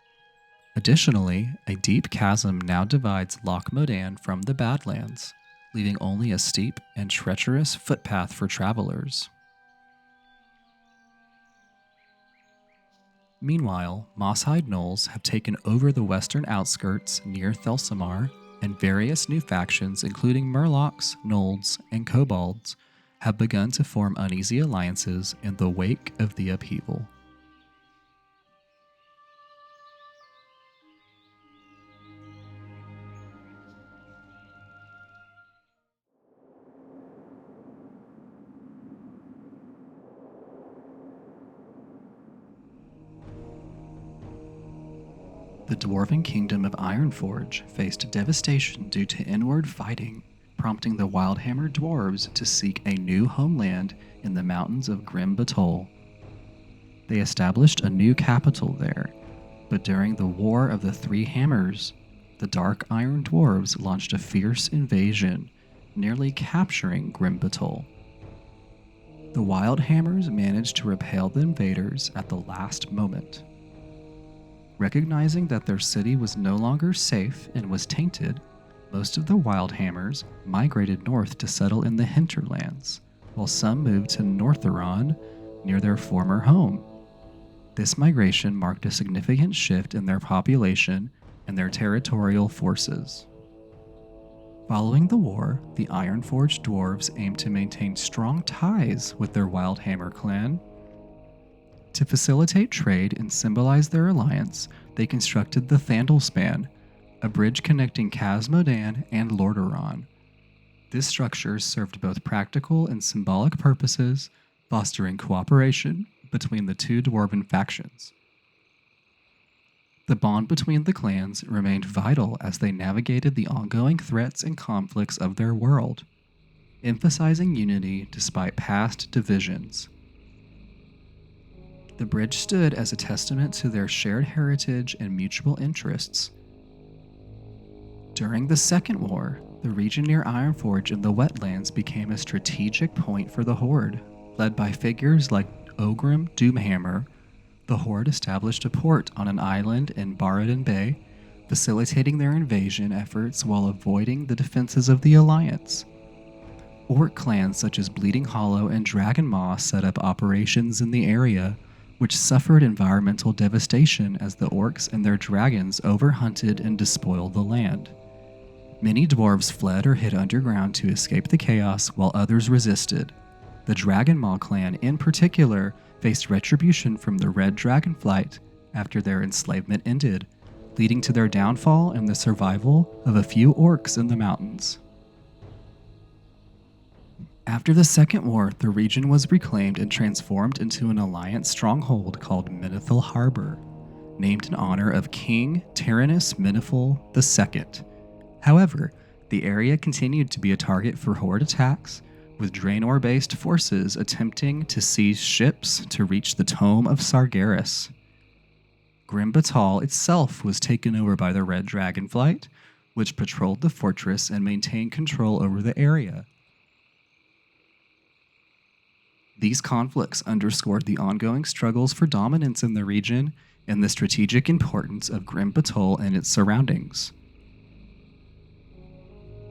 Additionally, a deep chasm now divides Loch Modan from the Badlands, leaving only a steep and treacherous footpath for travelers. Meanwhile, Mosshide Knolls have taken over the western outskirts near Thelsamar, and various new factions including Murlocs, Gnolls, and Kobolds have begun to form uneasy alliances in the wake of the upheaval. The Dwarven Kingdom of Ironforge faced devastation due to inward fighting, prompting the Wildhammer dwarves to seek a new homeland in the mountains of Grim Batol. They established a new capital there, but during the War of the Three Hammers, the Dark Iron Dwarves launched a fierce invasion, nearly capturing Grimbatol. The Wild Hammers managed to repel the invaders at the last moment. Recognizing that their city was no longer safe and was tainted, most of the Wild Hammers migrated north to settle in the Hinterlands, while some moved to Northuron near their former home. This migration marked a significant shift in their population and their territorial forces. Following the war, the Ironforged dwarves aimed to maintain strong ties with their Wildhammer clan. To facilitate trade and symbolize their alliance, they constructed the Thandlespan, a bridge connecting Modan and Lordaeron. This structure served both practical and symbolic purposes, fostering cooperation between the two dwarven factions. The bond between the clans remained vital as they navigated the ongoing threats and conflicts of their world, emphasizing unity despite past divisions. The bridge stood as a testament to their shared heritage and mutual interests. During the Second War, the region near Ironforge and the Wetlands became a strategic point for the Horde. Led by figures like Ogrim Doomhammer, the Horde established a port on an island in Barradin Bay, facilitating their invasion efforts while avoiding the defenses of the Alliance. Orc clans such as Bleeding Hollow and Dragonmaw set up operations in the area, which suffered environmental devastation as the orcs and their dragons overhunted and despoiled the land. Many dwarves fled or hid underground to escape the chaos, while others resisted. The Dragonmaw clan, in particular, faced retribution from the Red Dragonflight after their enslavement ended, leading to their downfall and the survival of a few orcs in the mountains. After the Second War, the region was reclaimed and transformed into an Alliance stronghold called Menethil Harbor, named in honor of King Tyrannus Menethil II. However, the area continued to be a target for Horde attacks, with Draenor-based forces attempting to seize ships to reach the Tome of Sargeras. Grimbatol itself was taken over by the Red Dragonflight, which patrolled the fortress and maintained control over the area. These conflicts underscored the ongoing struggles for dominance in the region and the strategic importance of Grimbatol and its surroundings.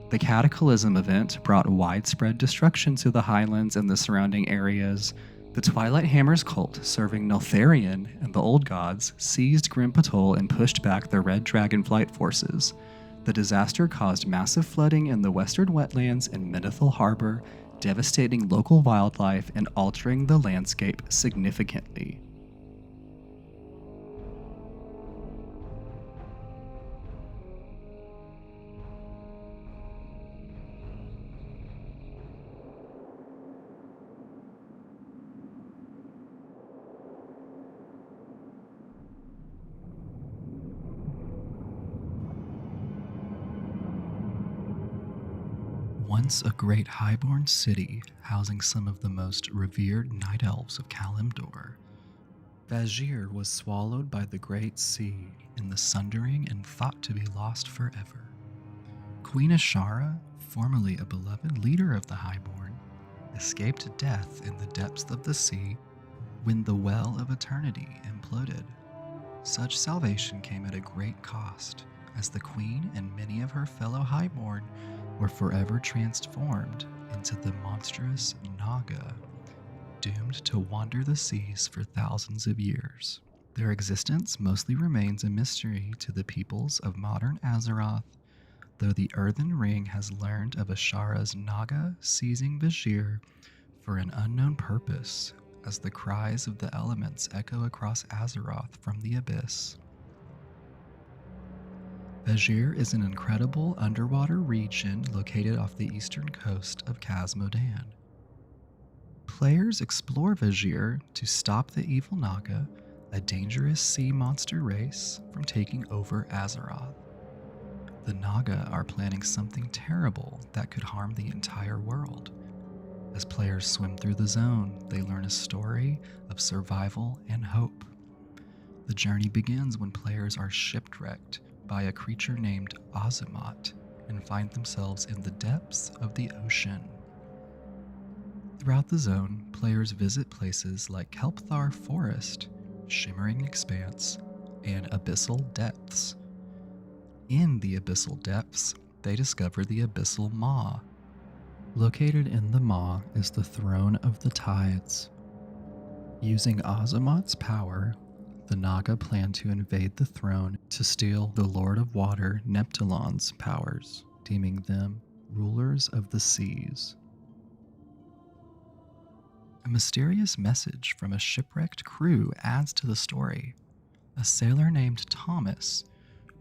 The Cataclysm event brought widespread destruction to the Highlands and the surrounding areas. The Twilight Hammers cult, serving Neltharion and the Old Gods, seized Grimbatol and pushed back the Red Dragonflight forces. The disaster caused massive flooding in the western wetlands and Menethil Harbor, devastating local wildlife and altering the landscape significantly. Once a great highborn city housing some of the most revered night elves of Kalimdor, Vashj'ir was swallowed by the great sea in the sundering and thought to be lost forever. Queen Ashara, formerly a beloved leader of the highborn, escaped death in the depths of the sea when the Well of Eternity imploded. Such salvation came at a great cost, as the queen and many of her fellow highborn were forever transformed into the monstrous Naga, doomed to wander the seas for thousands of years. Their existence mostly remains a mystery to the peoples of modern Azeroth, though the Earthen Ring has learned of Ashara's Naga seizing Vashj'ir for an unknown purpose, as the cries of the elements echo across Azeroth from the abyss. Vashj'ir is an incredible underwater region located off the eastern coast of Modan. Players explore Vashj'ir to stop the evil Naga, a dangerous sea monster race, from taking over Azeroth. The Naga are planning something terrible that could harm the entire world. As players swim through the zone, they learn a story of survival and hope. The journey begins when players are shipwrecked by a creature named Azumat and find themselves in the depths of the ocean. Throughout the zone, players visit places like Elwynn Forest, Shimmering Expanse, and Abyssal Depths. In the Abyssal Depths, they discover the Abyssal Maw. Located in the Maw is the Throne of the Tides. Using Azumat's power, the Naga plan to invade the throne to steal the Lord of Water Neptulon's powers, deeming them rulers of the seas. A mysterious message from a shipwrecked crew adds to the story. A sailor named Thomas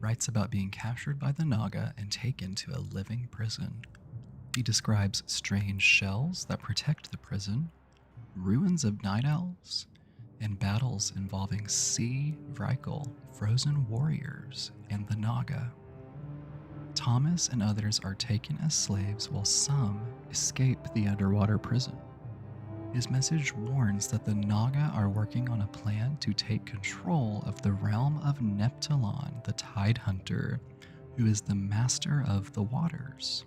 writes about being captured by the Naga and taken to a living prison. He describes strange shells that protect the prison, ruins of night elves, and battles involving sea Vrykul, frozen warriors, and the Naga. Thomas and others are taken as slaves while some escape the underwater prison. His message warns that the Naga are working on a plan to take control of the realm of Neptulon, the Tide Hunter, who is the master of the waters.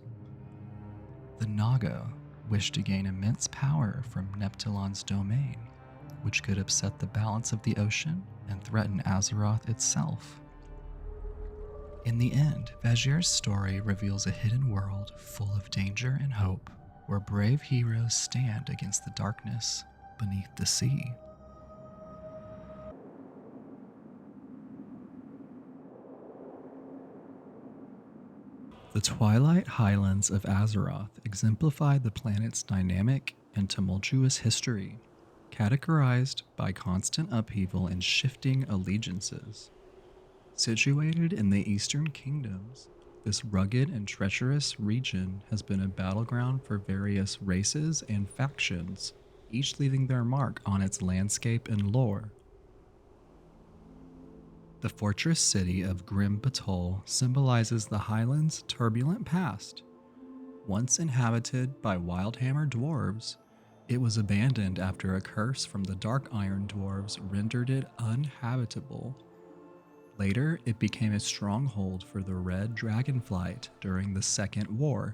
The Naga wish to gain immense power from Neptulon's domain, which could upset the balance of the ocean and threaten Azeroth itself. In the end, Vashj'ir's story reveals a hidden world full of danger and hope, where brave heroes stand against the darkness beneath the sea. The Twilight Highlands of Azeroth exemplify the planet's dynamic and tumultuous history, categorized by constant upheaval and shifting allegiances. Situated in the Eastern Kingdoms, this rugged and treacherous region has been a battleground for various races and factions, each leaving their mark on its landscape and lore. The fortress city of Grim Batol symbolizes the Highlands' turbulent past. Once inhabited by Wildhammer dwarves, it was abandoned after a curse from the Dark Iron dwarves rendered it uninhabitable. Later, it became a stronghold for the Red Dragonflight during the Second War,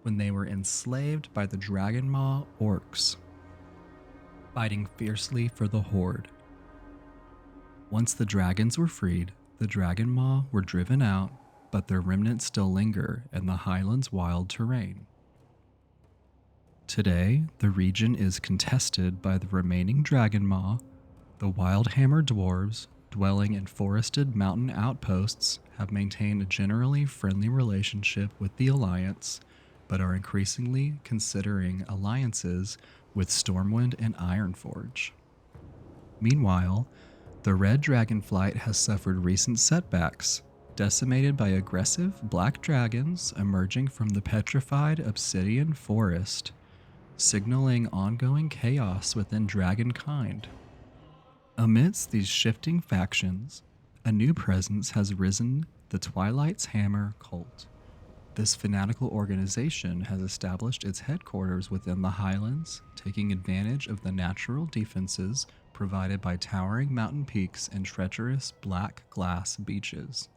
when they were enslaved by the Dragonmaw orcs, fighting fiercely for the Horde. Once the dragons were freed, the Dragonmaw were driven out, but their remnants still linger in the Highlands' wild terrain. Today, the region is contested by the remaining Dragonmaw, the Wildhammer dwarves, dwelling in forested mountain outposts, have maintained a generally friendly relationship with the Alliance, but are increasingly considering alliances with Stormwind and Ironforge. Meanwhile, the Red Dragonflight has suffered recent setbacks, decimated by aggressive black dragons emerging from the petrified obsidian forest, signaling ongoing chaos within dragonkind. Amidst these shifting factions, a new presence has risen: the Twilight's Hammer cult. This fanatical organization has established its headquarters within the Highlands, taking advantage of the natural defenses provided by towering mountain peaks and treacherous black glass beaches.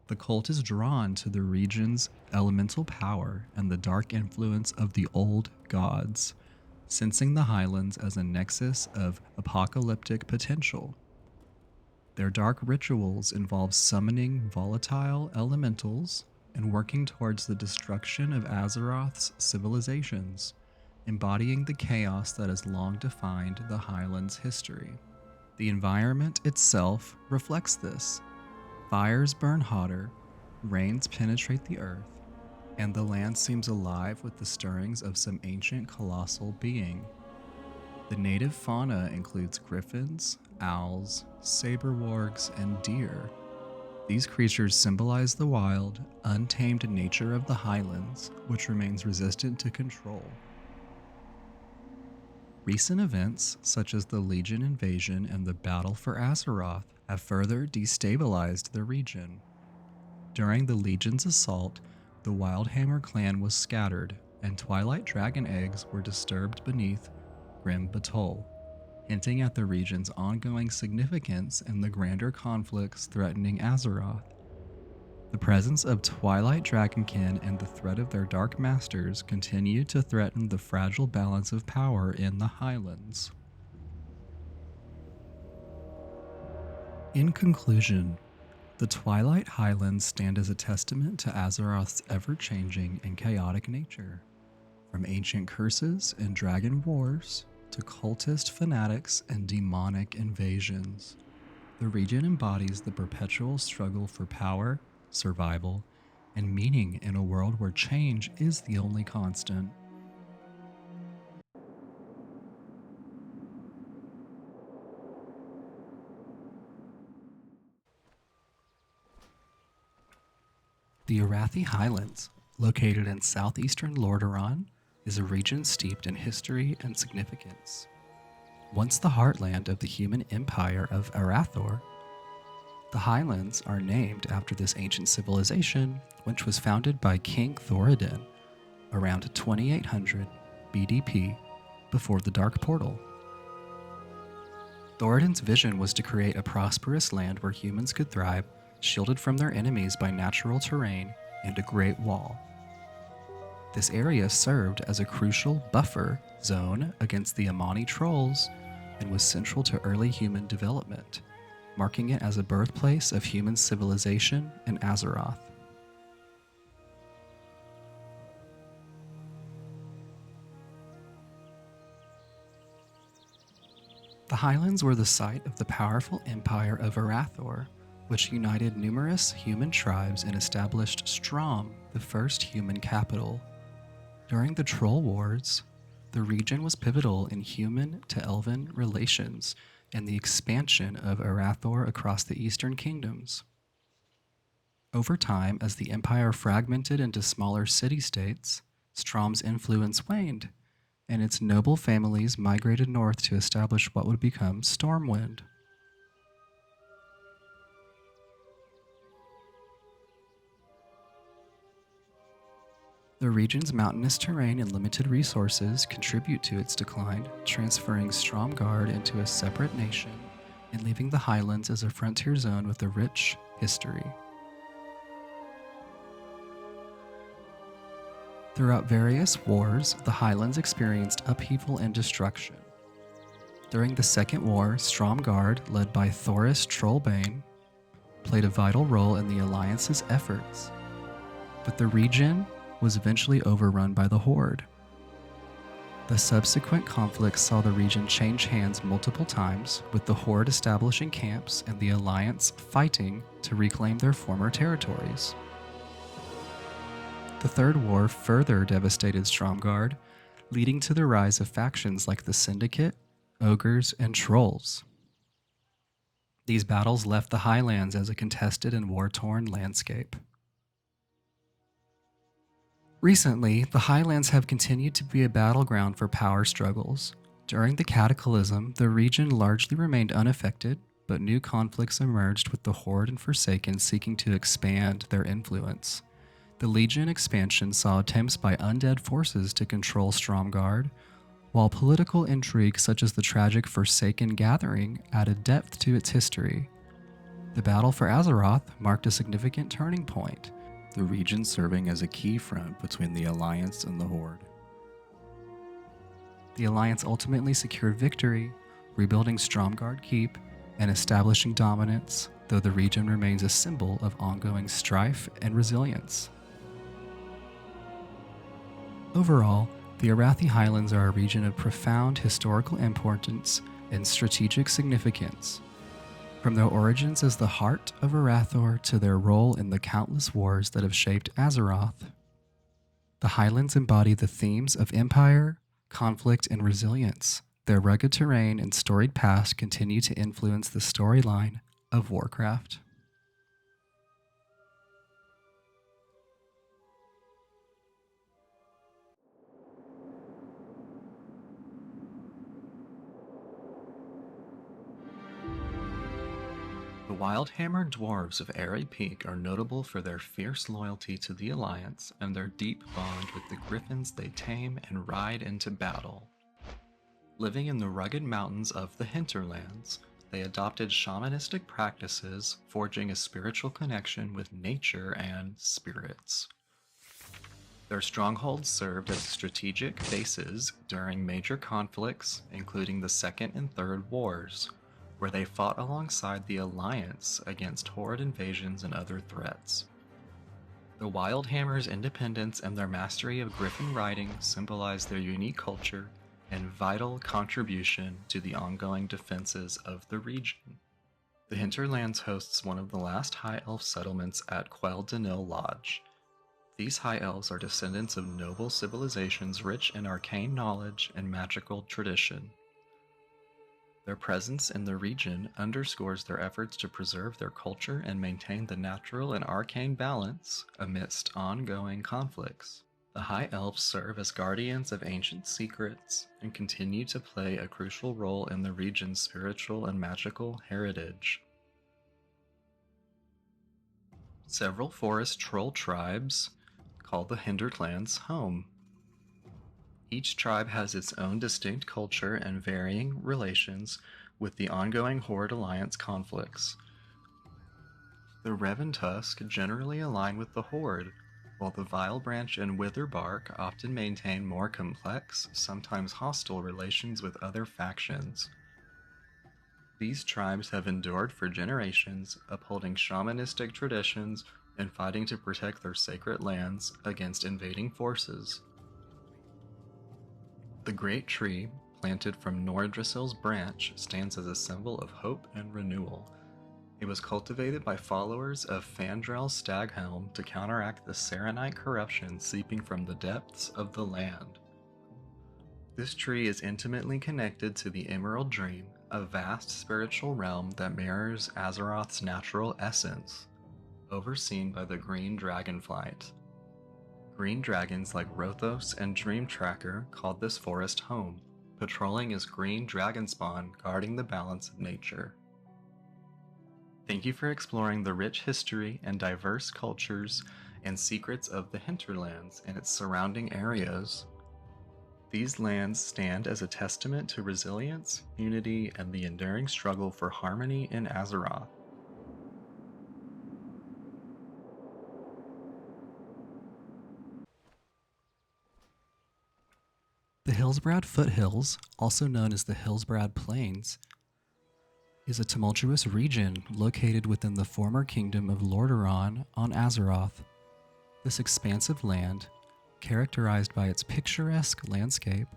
The cult is drawn to the region's elemental power and the dark influence of the old gods, sensing the Highlands as a nexus of apocalyptic potential. Their dark rituals involve summoning volatile elementals and working towards the destruction of Azeroth's civilizations, embodying the chaos that has long defined the Highlands' history. The environment itself reflects this. Fires burn hotter, rains penetrate the earth, and the land seems alive with the stirrings of some ancient colossal being. The native fauna includes griffins, owls, saber-wargs, and deer. These creatures symbolize the wild, untamed nature of the Highlands, which remains resistant to control. Recent events, such as the Legion invasion and the Battle for Azeroth, have further destabilized the region. During the Legion's assault, the Wildhammer clan was scattered, and twilight dragon eggs were disturbed beneath Grim Batol, hinting at the region's ongoing significance in the grander conflicts threatening Azeroth. The presence of Twilight Dragonkin and the threat of their Dark Masters continue to threaten the fragile balance of power in the Highlands. In conclusion, the Twilight Highlands stand as a testament to Azeroth's ever-changing and chaotic nature. From ancient curses and dragon wars to cultist fanatics and demonic invasions, the region embodies the perpetual struggle for power, survival, and meaning in a world where change is the only constant. The Arathi Highlands, located in southeastern Lordaeron, is a region steeped in history and significance. Once the heartland of the human empire of Arathor, the Highlands are named after this ancient civilization, which was founded by King Thoradin around 2800 BDP before the Dark Portal. Thoradin's vision was to create a prosperous land where humans could thrive, shielded from their enemies by natural terrain and a great wall. This area served as a crucial buffer zone against the Amani trolls and was central to early human development, marking it as a birthplace of human civilization in Azeroth. The Highlands were the site of the powerful empire of Arathor, which united numerous human tribes and established Strom, the first human capital. During the Troll Wars, the region was pivotal in human to elven relations and the expansion of Arathor across the eastern kingdoms. Over time, as the empire fragmented into smaller city-states, Strom's influence waned, and its noble families migrated north to establish what would become Stormwind. The region's mountainous terrain and limited resources contribute to its decline, transferring Stromgarde into a separate nation and leaving the Highlands as a frontier zone with a rich history. Throughout various wars, the Highlands experienced upheaval and destruction. During the Second War, Stromgarde, led by Thoris Trollbane, played a vital role in the Alliance's efforts, but the region was eventually overrun by the Horde. The subsequent conflicts saw the region change hands multiple times, with the Horde establishing camps and the Alliance fighting to reclaim their former territories. The Third War further devastated Stromgarde, leading to the rise of factions like the Syndicate, Ogres, and Trolls. These battles left the Highlands as a contested and war-torn landscape. Recently, the Highlands have continued to be a battleground for power struggles. During the Cataclysm, the region largely remained unaffected, but new conflicts emerged with the Horde and Forsaken seeking to expand their influence. The Legion expansion saw attempts by undead forces to control Stromgarde, while political intrigue such as the tragic Forsaken Gathering added depth to its history. The battle for Azeroth marked a significant turning point, the region serving as a key front between the Alliance and the Horde. The Alliance ultimately secured victory, rebuilding Stromgarde Keep and establishing dominance, though the region remains a symbol of ongoing strife and resilience. Overall, the Arathi Highlands are a region of profound historical importance and strategic significance. From their origins as the heart of Arathor to their role in the countless wars that have shaped Azeroth, the Highlands embody the themes of empire, conflict, and resilience. Their rugged terrain and storied past continue to influence the storyline of Warcraft. The Wildhammer dwarves of Airy Peak are notable for their fierce loyalty to the Alliance and their deep bond with the griffins they tame and ride into battle. Living in the rugged mountains of the Hinterlands, they adopted shamanistic practices, forging a spiritual connection with nature and spirits. Their strongholds served as strategic bases during major conflicts, including the Second and Third Wars, where they fought alongside the Alliance against horde invasions and other threats. The Wildhammer's independence and their mastery of griffin riding symbolize their unique culture and vital contribution to the ongoing defenses of the region. The Hinterlands hosts one of the last High Elf settlements at Quell Danil Lodge. These High Elves are descendants of noble civilizations rich in arcane knowledge and magical tradition. Their presence in the region underscores their efforts to preserve their culture and maintain the natural and arcane balance amidst ongoing conflicts. The High Elves serve as guardians of ancient secrets and continue to play a crucial role in the region's spiritual and magical heritage. Several forest troll tribes call the Hinterlands home. Each tribe has its own distinct culture and varying relations with the ongoing Horde Alliance conflicts. The Reventusk generally align with the Horde, while the Vilebranch and Witherbark often maintain more complex, sometimes hostile relations with other factions. These tribes have endured for generations, upholding shamanistic traditions and fighting to protect their sacred lands against invading forces. The Great Tree, planted from Nordrisil's branch, stands as a symbol of hope and renewal. It was cultivated by followers of Fandrel Staghelm to counteract the Serenite corruption seeping from the depths of the land. This tree is intimately connected to the Emerald Dream, a vast spiritual realm that mirrors Azeroth's natural essence, overseen by the Green Dragonflight. Green dragons like Rothos and Dreamtracker called this forest home, patrolling as green dragon spawn guarding the balance of nature. Thank you for exploring the rich history and diverse cultures and secrets of the Hinterlands and its surrounding areas. These lands stand as a testament to resilience, unity, and the enduring struggle for harmony in Azeroth. The Hillsbrad Foothills, also known as the Hillsbrad Plains, is a tumultuous region located within the former kingdom of Lordaeron on Azeroth. This expansive land, characterized by its picturesque landscape,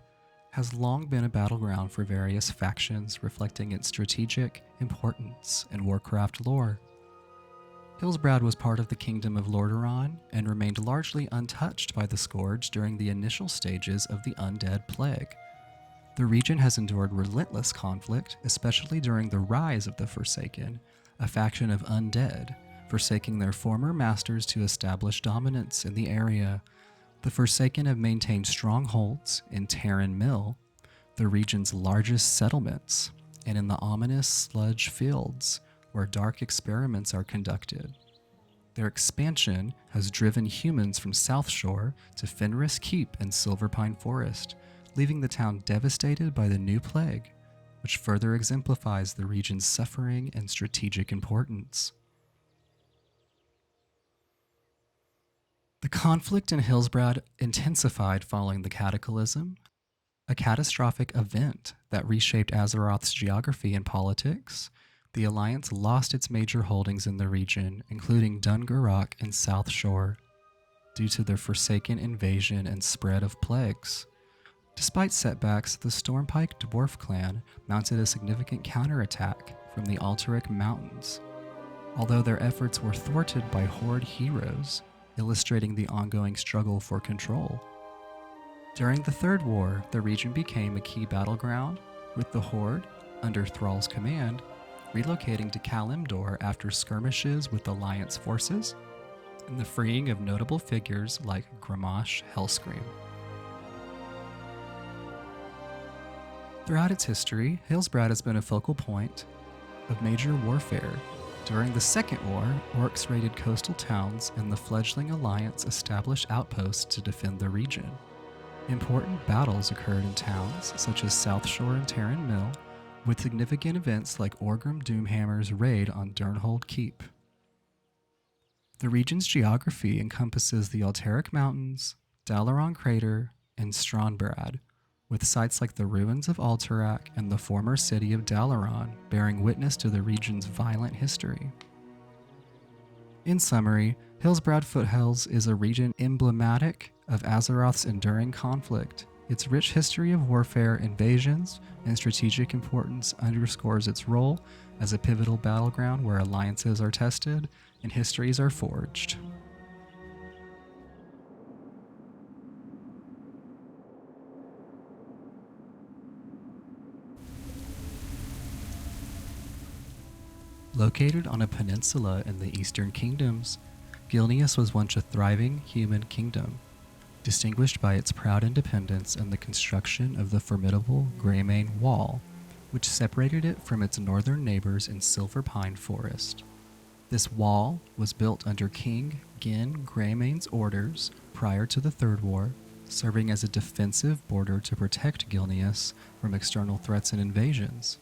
has long been a battleground for various factions, reflecting its strategic importance in Warcraft lore. Hillsbrad was part of the Kingdom of Lordaeron and remained largely untouched by the Scourge during the initial stages of the Undead Plague. The region has endured relentless conflict, especially during the rise of the Forsaken, a faction of undead, forsaking their former masters to establish dominance in the area. The Forsaken have maintained strongholds in Terran Mill, the region's largest settlements, and in the ominous Sludge Fields, where dark experiments are conducted. Their expansion has driven humans from South Shore to Fenris Keep and Silverpine Forest, leaving the town devastated by the new plague, which further exemplifies the region's suffering and strategic importance. The conflict in Hillsbrad intensified following the Cataclysm, a catastrophic event that reshaped Azeroth's geography and politics. The Alliance lost its major holdings in the region, including Dungurok and South Shore, due to their Forsaken invasion and spread of plagues. Despite setbacks, the Stormpike Dwarf clan mounted a significant counterattack from the Alterac Mountains, although their efforts were thwarted by Horde heroes, illustrating the ongoing struggle for control. During the Third War, the region became a key battleground, with the Horde, under Thrall's command, relocating to Kalimdor after skirmishes with Alliance forces, and the freeing of notable figures like Gramash Hellscream. Throughout its history, Hillsbrad has been a focal point of major warfare, During the Second War, orcs raided coastal towns and the fledgling alliance established outposts to defend the region. Important battles occurred in towns such as South Shore and Terran Mill, with significant events like Orgrim Doomhammer's raid on Durnhold Keep. The region's geography encompasses the Alterac Mountains, Dalaran Crater, and Stranbrad, with sites like the ruins of Alterac and the former city of Dalaran bearing witness to the region's violent history. In summary, Hillsbrad Foothills is a region emblematic of Azeroth's enduring conflict. Its rich history of warfare, invasions, and strategic importance underscores its role as a pivotal battleground where alliances are tested and histories are forged. Located on a peninsula in the Eastern Kingdoms, Gilneas was once a thriving human kingdom, distinguished by its proud independence and the construction of the formidable Greymane Wall, which separated it from its northern neighbors in Silver Pine Forest. This wall was built under King Gin Greymane's orders prior to the Third War, serving as a defensive border to protect Gilneas from external threats and invasions.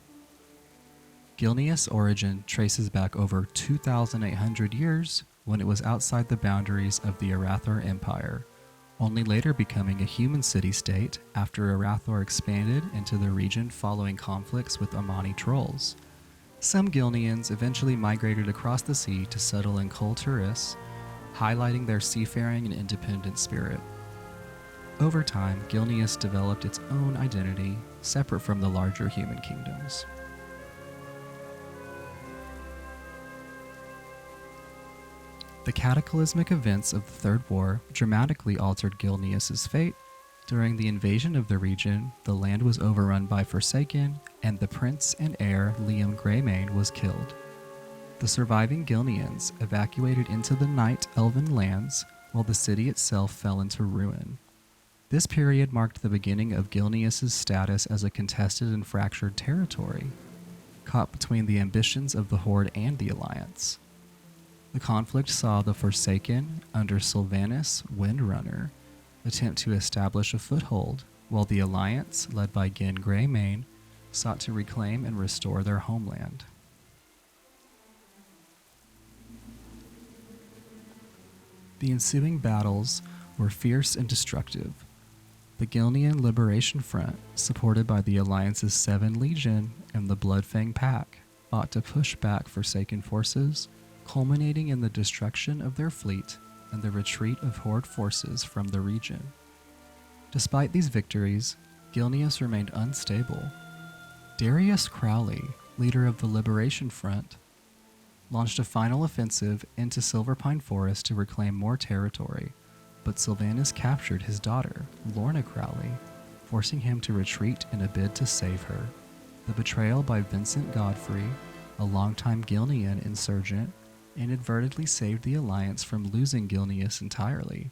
Gilneas' origin traces back over 2,800 years when it was outside the boundaries of the Arathor Empire, only later becoming a human city-state after Arathor expanded into the region following conflicts with Amani trolls. Some Gilneans eventually migrated across the sea to settle in Kul Tiris, highlighting their seafaring and independent spirit. Over time, Gilneas developed its own identity, separate from the larger human kingdoms. The cataclysmic events of the Third War dramatically altered Gilneas' fate. During the invasion of the region, the land was overrun by Forsaken, and the prince and heir Liam Greymane was killed. The surviving Gilneans evacuated into the Night Elven lands, while the city itself fell into ruin. This period marked the beginning of Gilneas' status as a contested and fractured territory, caught between the ambitions of the Horde and the Alliance. The conflict saw the Forsaken, under Sylvanas Windrunner, attempt to establish a foothold, while the Alliance, led by Gin Greymane, sought to reclaim and restore their homeland. The ensuing battles were fierce and destructive. The Gilnean Liberation Front, supported by the Alliance's 7 Legion and the Bloodfang Pack, fought to push back Forsaken forces, culminating in the destruction of their fleet and the retreat of Horde forces from the region. Despite these victories, Gilneas remained unstable. Darius Crowley, leader of the Liberation Front, launched a final offensive into Silverpine Forest to reclaim more territory, but Sylvanas captured his daughter, Lorna Crowley, forcing him to retreat in a bid to save her. The betrayal by Vincent Godfrey, a longtime Gilnean insurgent, inadvertently saved the Alliance from losing Gilneas entirely,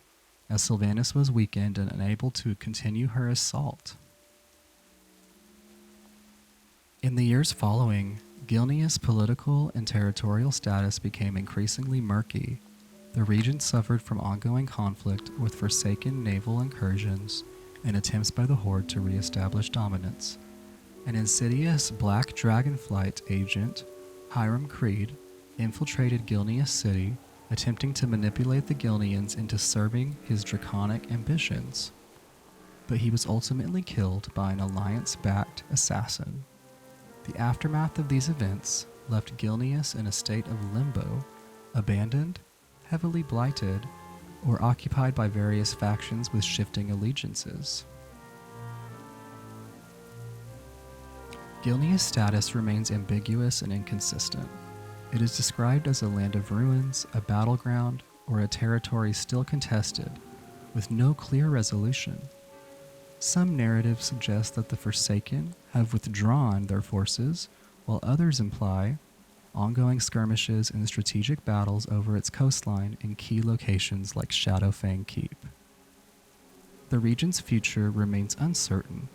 as Sylvanas was weakened and unable to continue her assault. In the years following, Gilneas' political and territorial status became increasingly murky. The region suffered from ongoing conflict with Forsaken naval incursions and attempts by the Horde to re-establish dominance. An insidious Black Dragonflight agent, Hiram Creed, infiltrated Gilneas City, attempting to manipulate the Gilneans into serving his draconic ambitions. But he was ultimately killed by an Alliance-backed assassin. The aftermath of these events left Gilneas in a state of limbo, abandoned, heavily blighted, or occupied by various factions with shifting allegiances. Gilneas' status remains ambiguous and inconsistent. It is described as a land of ruins, a battleground, or a territory still contested, with no clear resolution. Some narratives suggest that the Forsaken have withdrawn their forces, while others imply ongoing skirmishes and strategic battles over its coastline in key locations like Shadowfang Keep. The region's future remains uncertain.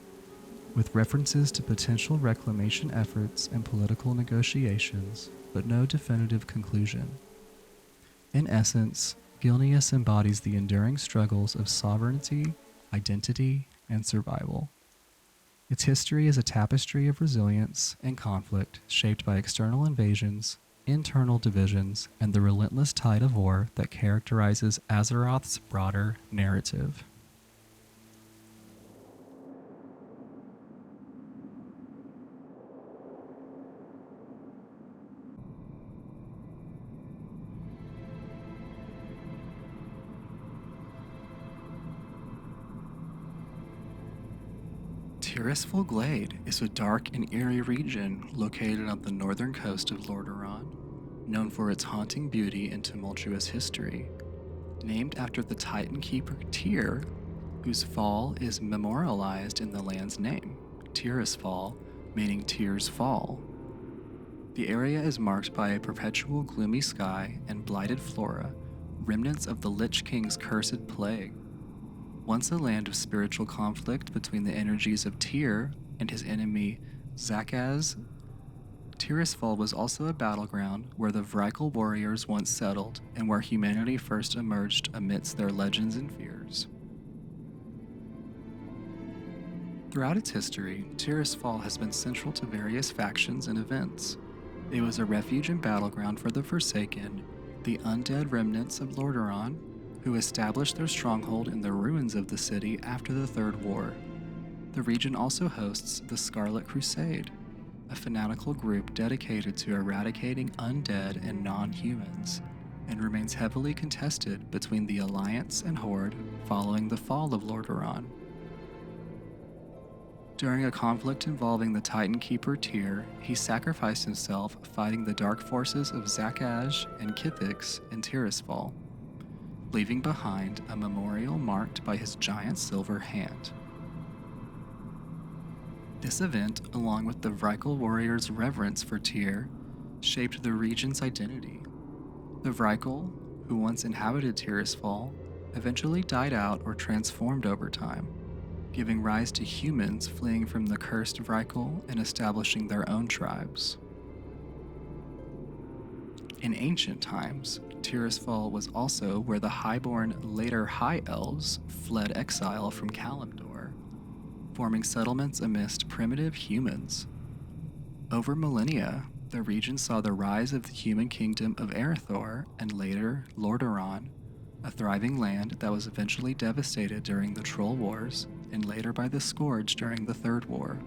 with references to potential reclamation efforts and political negotiations, but no definitive conclusion. In essence, Gilneas embodies the enduring struggles of sovereignty, identity, and survival. Its history is a tapestry of resilience and conflict shaped by external invasions, internal divisions, and the relentless tide of war that characterizes Azeroth's broader narrative. Tirisfal Glade is a dark and eerie region located on the northern coast of Lordaeron, known for its haunting beauty and tumultuous history. Named after the Titan Keeper Tyr, whose fall is memorialized in the land's name, Tirisfal, meaning Tyr's Fall. The area is marked by a perpetual gloomy sky and blighted flora, remnants of the Lich King's cursed plague. Once a land of spiritual conflict between the energies of Tyr and his enemy Zakaz, Tirisfal was also a battleground where the Vrykul warriors once settled and where humanity first emerged amidst their legends and fears. Throughout its history, Tirisfal has been central to various factions and events. It was a refuge and battleground for the Forsaken, the undead remnants of Lordaeron, who established their stronghold in the ruins of the city after the Third War. The region also hosts the Scarlet Crusade, a fanatical group dedicated to eradicating undead and non-humans, and remains heavily contested between the Alliance and Horde following the fall of Lordaeron. During a conflict involving the Titan Keeper Tyr, he sacrificed himself fighting the dark forces of Zakaz and Kithix in Tirisfal, leaving behind a memorial marked by his giant silver hand. This event, along with the Vrykul warriors' reverence for Tyr, shaped the region's identity. The Vrykul, who once inhabited Tirisfal, eventually died out or transformed over time, giving rise to humans fleeing from the cursed Vrykul and establishing their own tribes. In ancient times, Tirisfal was also where the highborn, later High Elves fled exile from Kalimdor, forming settlements amidst primitive humans. Over millennia, the region saw the rise of the human kingdom of Erethdor and later Lordaeron, a thriving land that was eventually devastated during the Troll Wars and later by the Scourge during the Third War.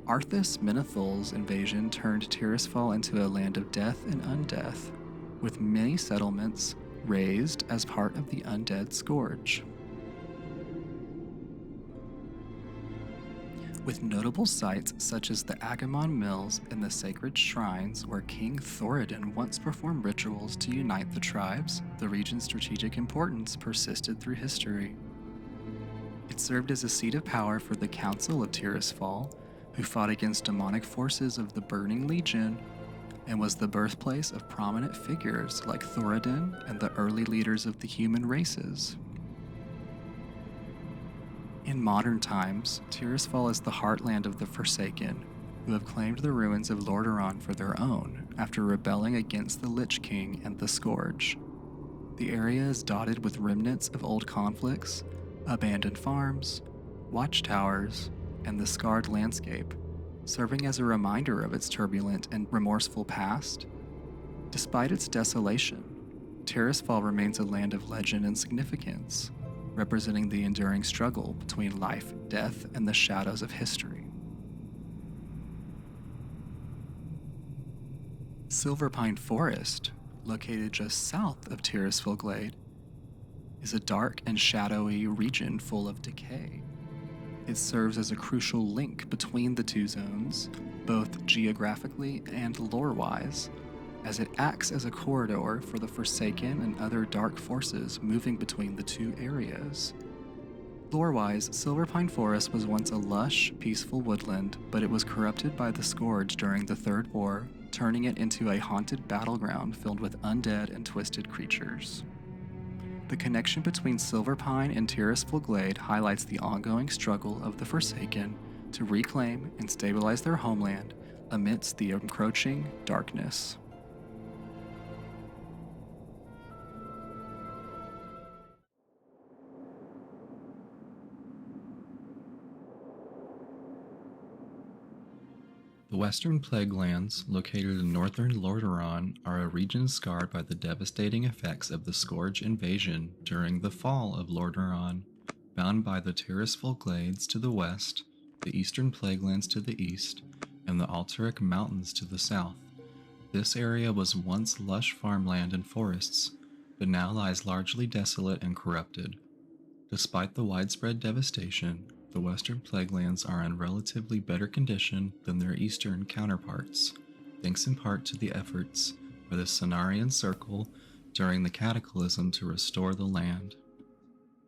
Arthas Menethal's invasion turned Tirisfal into a land of death and undeath, with many settlements raised as part of the undead Scourge. With notable sites such as the Agamon Mills and the sacred shrines where King Thoradin once performed rituals to unite the tribes, the region's strategic importance persisted through history. It served as a seat of power for the Council of Tirisfal, who fought against demonic forces of the Burning Legion, and was the birthplace of prominent figures like Thoradin and the early leaders of the human races. In modern times, Tirisfal is the heartland of the Forsaken, who have claimed the ruins of Lordaeron for their own after rebelling against the Lich King and the Scourge. The area is dotted with remnants of old conflicts, abandoned farms, watchtowers, and the scarred landscape, serving as a reminder of its turbulent and remorseful past. Despite its desolation, Tirisfal remains a land of legend and significance, representing the enduring struggle between life, death, and the shadows of history. Silverpine Forest, located just south of Tirisfal Glade, is a dark and shadowy region full of decay. It serves as a crucial link between the two zones, both geographically and lore-wise, as it acts as a corridor for the Forsaken and other dark forces moving between the two areas. Lore-wise, Silverpine Forest was once a lush, peaceful woodland, but it was corrupted by the Scourge during the Third War, turning it into a haunted battleground filled with undead and twisted creatures. The connection between Silverpine and Tirisfal Glade highlights the ongoing struggle of the Forsaken to reclaim and stabilize their homeland amidst the encroaching darkness. The Western Plaguelands, located in northern Lordaeron, are a region scarred by the devastating effects of the Scourge invasion during the fall of Lordaeron, bound by the Tirisfal Glades to the west, the Eastern Plaguelands to the east, and the Alterac Mountains to the south. This area was once lush farmland and forests, but now lies largely desolate and corrupted. Despite the widespread devastation, the Western Plaguelands are in relatively better condition than their eastern counterparts, thanks in part to the efforts by the Cenarian Circle during the Cataclysm to restore the land.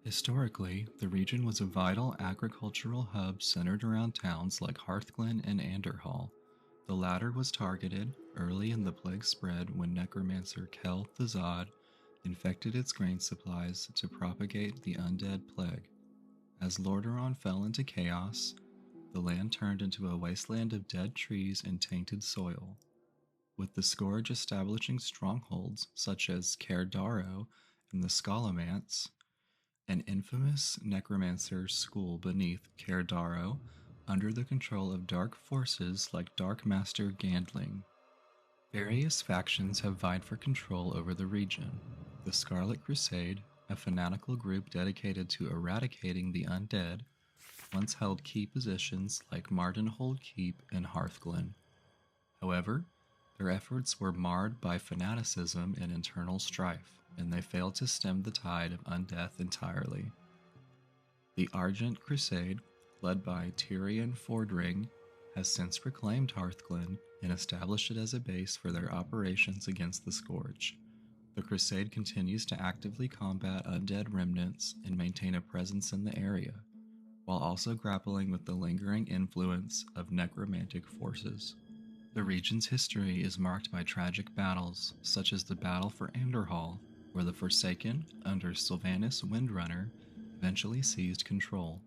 Historically, the region was a vital agricultural hub centered around towns like Hearthglen and Anderhall. The latter was targeted early in the plague spread when necromancer Kel Thazad infected its grain supplies to propagate the undead plague. As Lordaeron fell into chaos, the land turned into a wasteland of dead trees and tainted soil. With the Scourge establishing strongholds such as Caer Daro and the Scholomance, an infamous necromancer school beneath Caer Daro, under the control of dark forces like Dark Master Gandling. Various factions have vied for control over the region. The Scarlet Crusade, a fanatical group dedicated to eradicating the undead, once held key positions like Mardenhold Keep and Hearthglen. However, their efforts were marred by fanaticism and internal strife, and they failed to stem the tide of undeath entirely. The Argent Crusade, led by Tyrion Fordring, has since reclaimed Hearthglen and established it as a base for their operations against the Scourge. The Crusade continues to actively combat undead remnants and maintain a presence in the area, while also grappling with the lingering influence of necromantic forces. The region's history is marked by tragic battles, such as the Battle for Anderhall, where the Forsaken, under Sylvanas Windrunner, eventually seized control,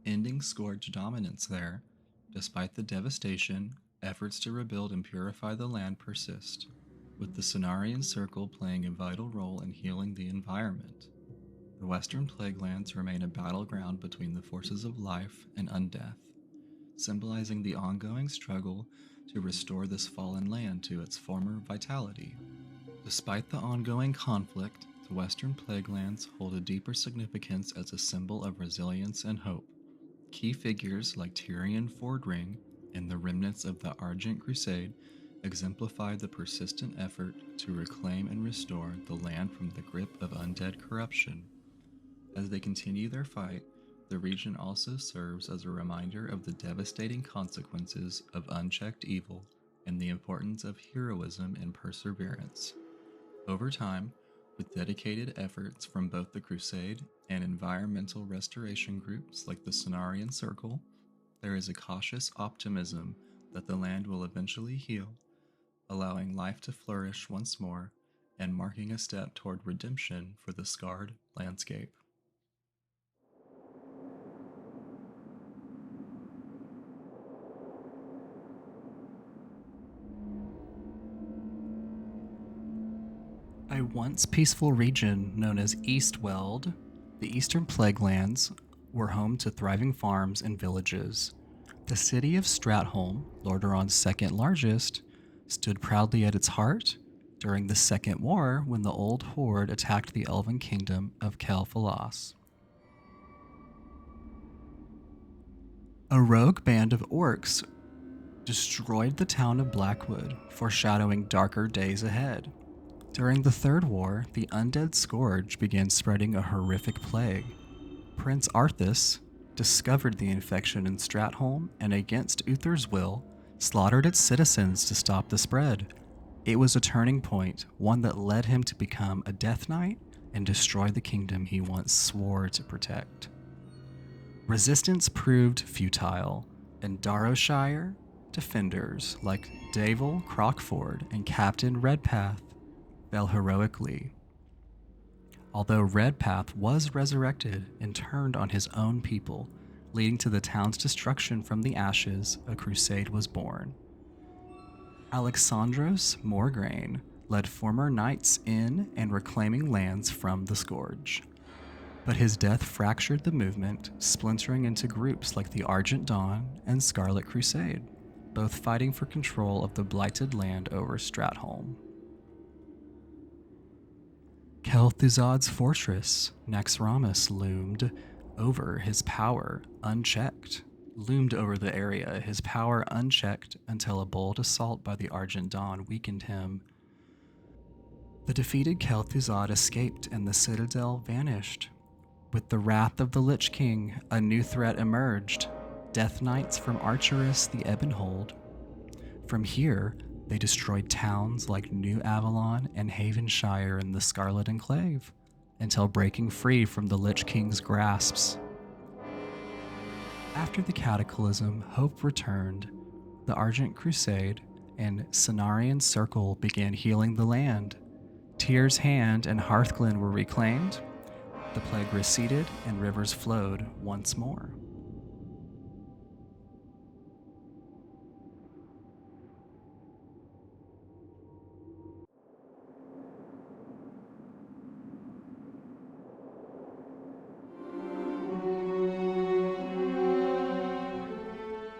ending Scourge dominance there. Despite the devastation, efforts to rebuild and purify the land persist, with the Cenarian Circle playing a vital role in healing the environment. The Western Plaguelands remain a battleground between the forces of life and undeath, symbolizing the ongoing struggle to restore this fallen land to its former vitality. Despite the ongoing conflict, the Western Plaguelands hold a deeper significance as a symbol of resilience and hope. Key figures like Tyrion Fordring and the remnants of the Argent Crusade exemplify the persistent effort to reclaim and restore the land from the grip of undead corruption. As they continue their fight, the region also serves as a reminder of the devastating consequences of unchecked evil and the importance of heroism and perseverance. Over time, with dedicated efforts from both the Crusade and environmental restoration groups like the Cenarian Circle, there is a cautious optimism that the land will eventually heal, allowing life to flourish once more and marking a step toward redemption for the scarred landscape. A once peaceful region known as Eastweld, the Eastern Plaguelands were home to thriving farms and villages. The city of Stratholme, Lordaeron's second largest, stood proudly at its heart during the Second War when the Old Horde attacked the elven kingdom of Cael'Thalas. A rogue band of orcs destroyed the town of Blackwood, foreshadowing darker days ahead. During the Third War, the undead Scourge began spreading a horrific plague. Prince Arthas discovered the infection in Stratholme and, against Uther's will, slaughtered its citizens to stop the spread. It was a turning point, one that led him to become a Death Knight and destroy the kingdom he once swore to protect. Resistance proved futile, and Darrowshire defenders like Davil Crockford and Captain Redpath fell heroically. although Redpath was resurrected and turned on his own people, leading to the town's destruction. From the ashes, a crusade was born. Alexandros Morgraine led former knights in and reclaiming lands from the Scourge. But his death fractured the movement, splintering into groups like the Argent Dawn and Scarlet Crusade, both fighting for control of the blighted land over Stratholme. Kel'Thuzad's fortress, Naxxramas, loomed over the area, his power unchecked until a bold assault by the Argent Dawn weakened him. The defeated Kel'Thuzad escaped and the citadel vanished. With the wrath of the Lich King, a new threat emerged: Death Knights from Archerus the Ebonhold. From here, they destroyed towns like New Avalon and Havenshire in the Scarlet Enclave, until breaking free from the Lich King's grasps. After the Cataclysm, hope returned. The Argent Crusade and Cenarian Circle began healing the land. Tyr's Hand and Hearthglen were reclaimed. The plague receded and rivers flowed once more.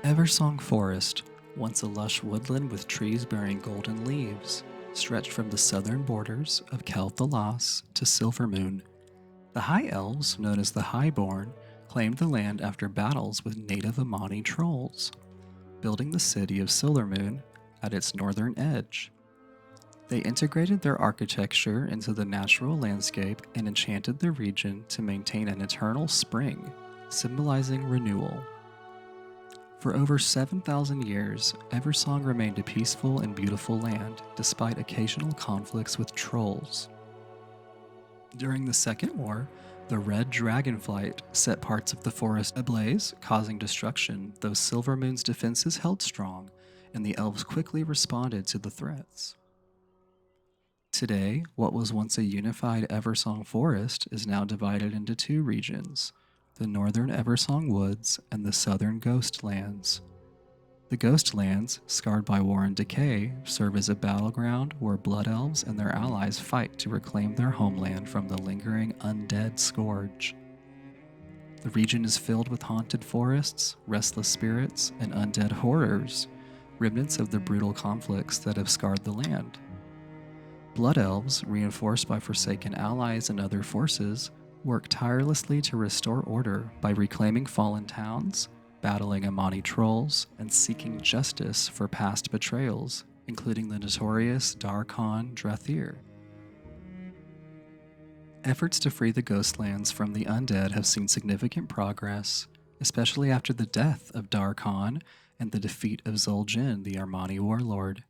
Eversong Forest, once a lush woodland with trees bearing golden leaves, stretched from the southern borders of Kel'Thalas to Silvermoon. The High Elves, known as the Highborn, claimed the land after battles with native Amani trolls, building the city of Silvermoon at its northern edge. They integrated their architecture into the natural landscape and enchanted the region to maintain an eternal spring, symbolizing renewal. For over 7,000 years, Eversong remained a peaceful and beautiful land, despite occasional conflicts with trolls. During the Second War, the Red Dragonflight set parts of the forest ablaze, causing destruction, though Silvermoon's defenses held strong, and the elves quickly responded to the threats. Today, what was once a unified Eversong forest is now divided into two regions: the northern Eversong Woods and the southern Ghostlands. The Ghostlands, scarred by war and decay, serve as a battleground where blood elves and their allies fight to reclaim their homeland from the lingering undead scourge. The region is filled with haunted forests, restless spirits, and undead horrors, remnants of the brutal conflicts that have scarred the land. Blood elves, reinforced by forsaken allies and other forces, work tirelessly to restore order by reclaiming fallen towns, battling Amani trolls, and seeking justice for past betrayals, including the notorious Darkhan Drathir. Efforts to free the Ghostlands from the undead have seen significant progress, especially after the death of Darkhan and the defeat of Zul'jin, the Armani warlord.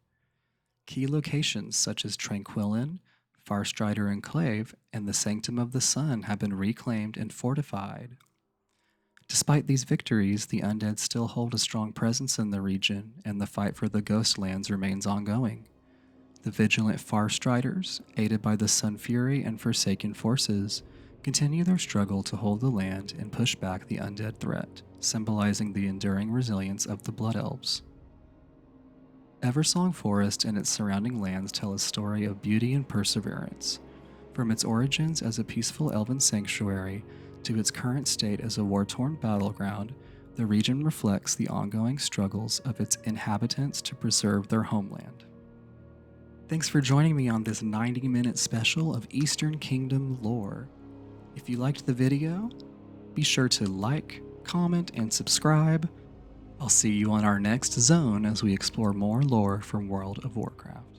Key locations such as Tranquillin, Farstrider Enclave, and the Sanctum of the Sun have been reclaimed and fortified. Despite these victories, the undead still hold a strong presence in the region, and the fight for the Ghostlands remains ongoing. The vigilant Farstriders, aided by the Sun Fury and Forsaken forces, continue their struggle to hold the land and push back the undead threat, symbolizing the enduring resilience of the Blood Elves. Eversong Forest and its surrounding lands tell a story of beauty and perseverance. From its origins as a peaceful elven sanctuary to its current state as a war-torn battleground, the region reflects the ongoing struggles of its inhabitants to preserve their homeland. Thanks for joining me on this 90-minute special of Eastern Kingdom lore. If you liked the video, be sure to like, comment, and subscribe. I'll see you on our next zone as we explore more lore from World of Warcraft.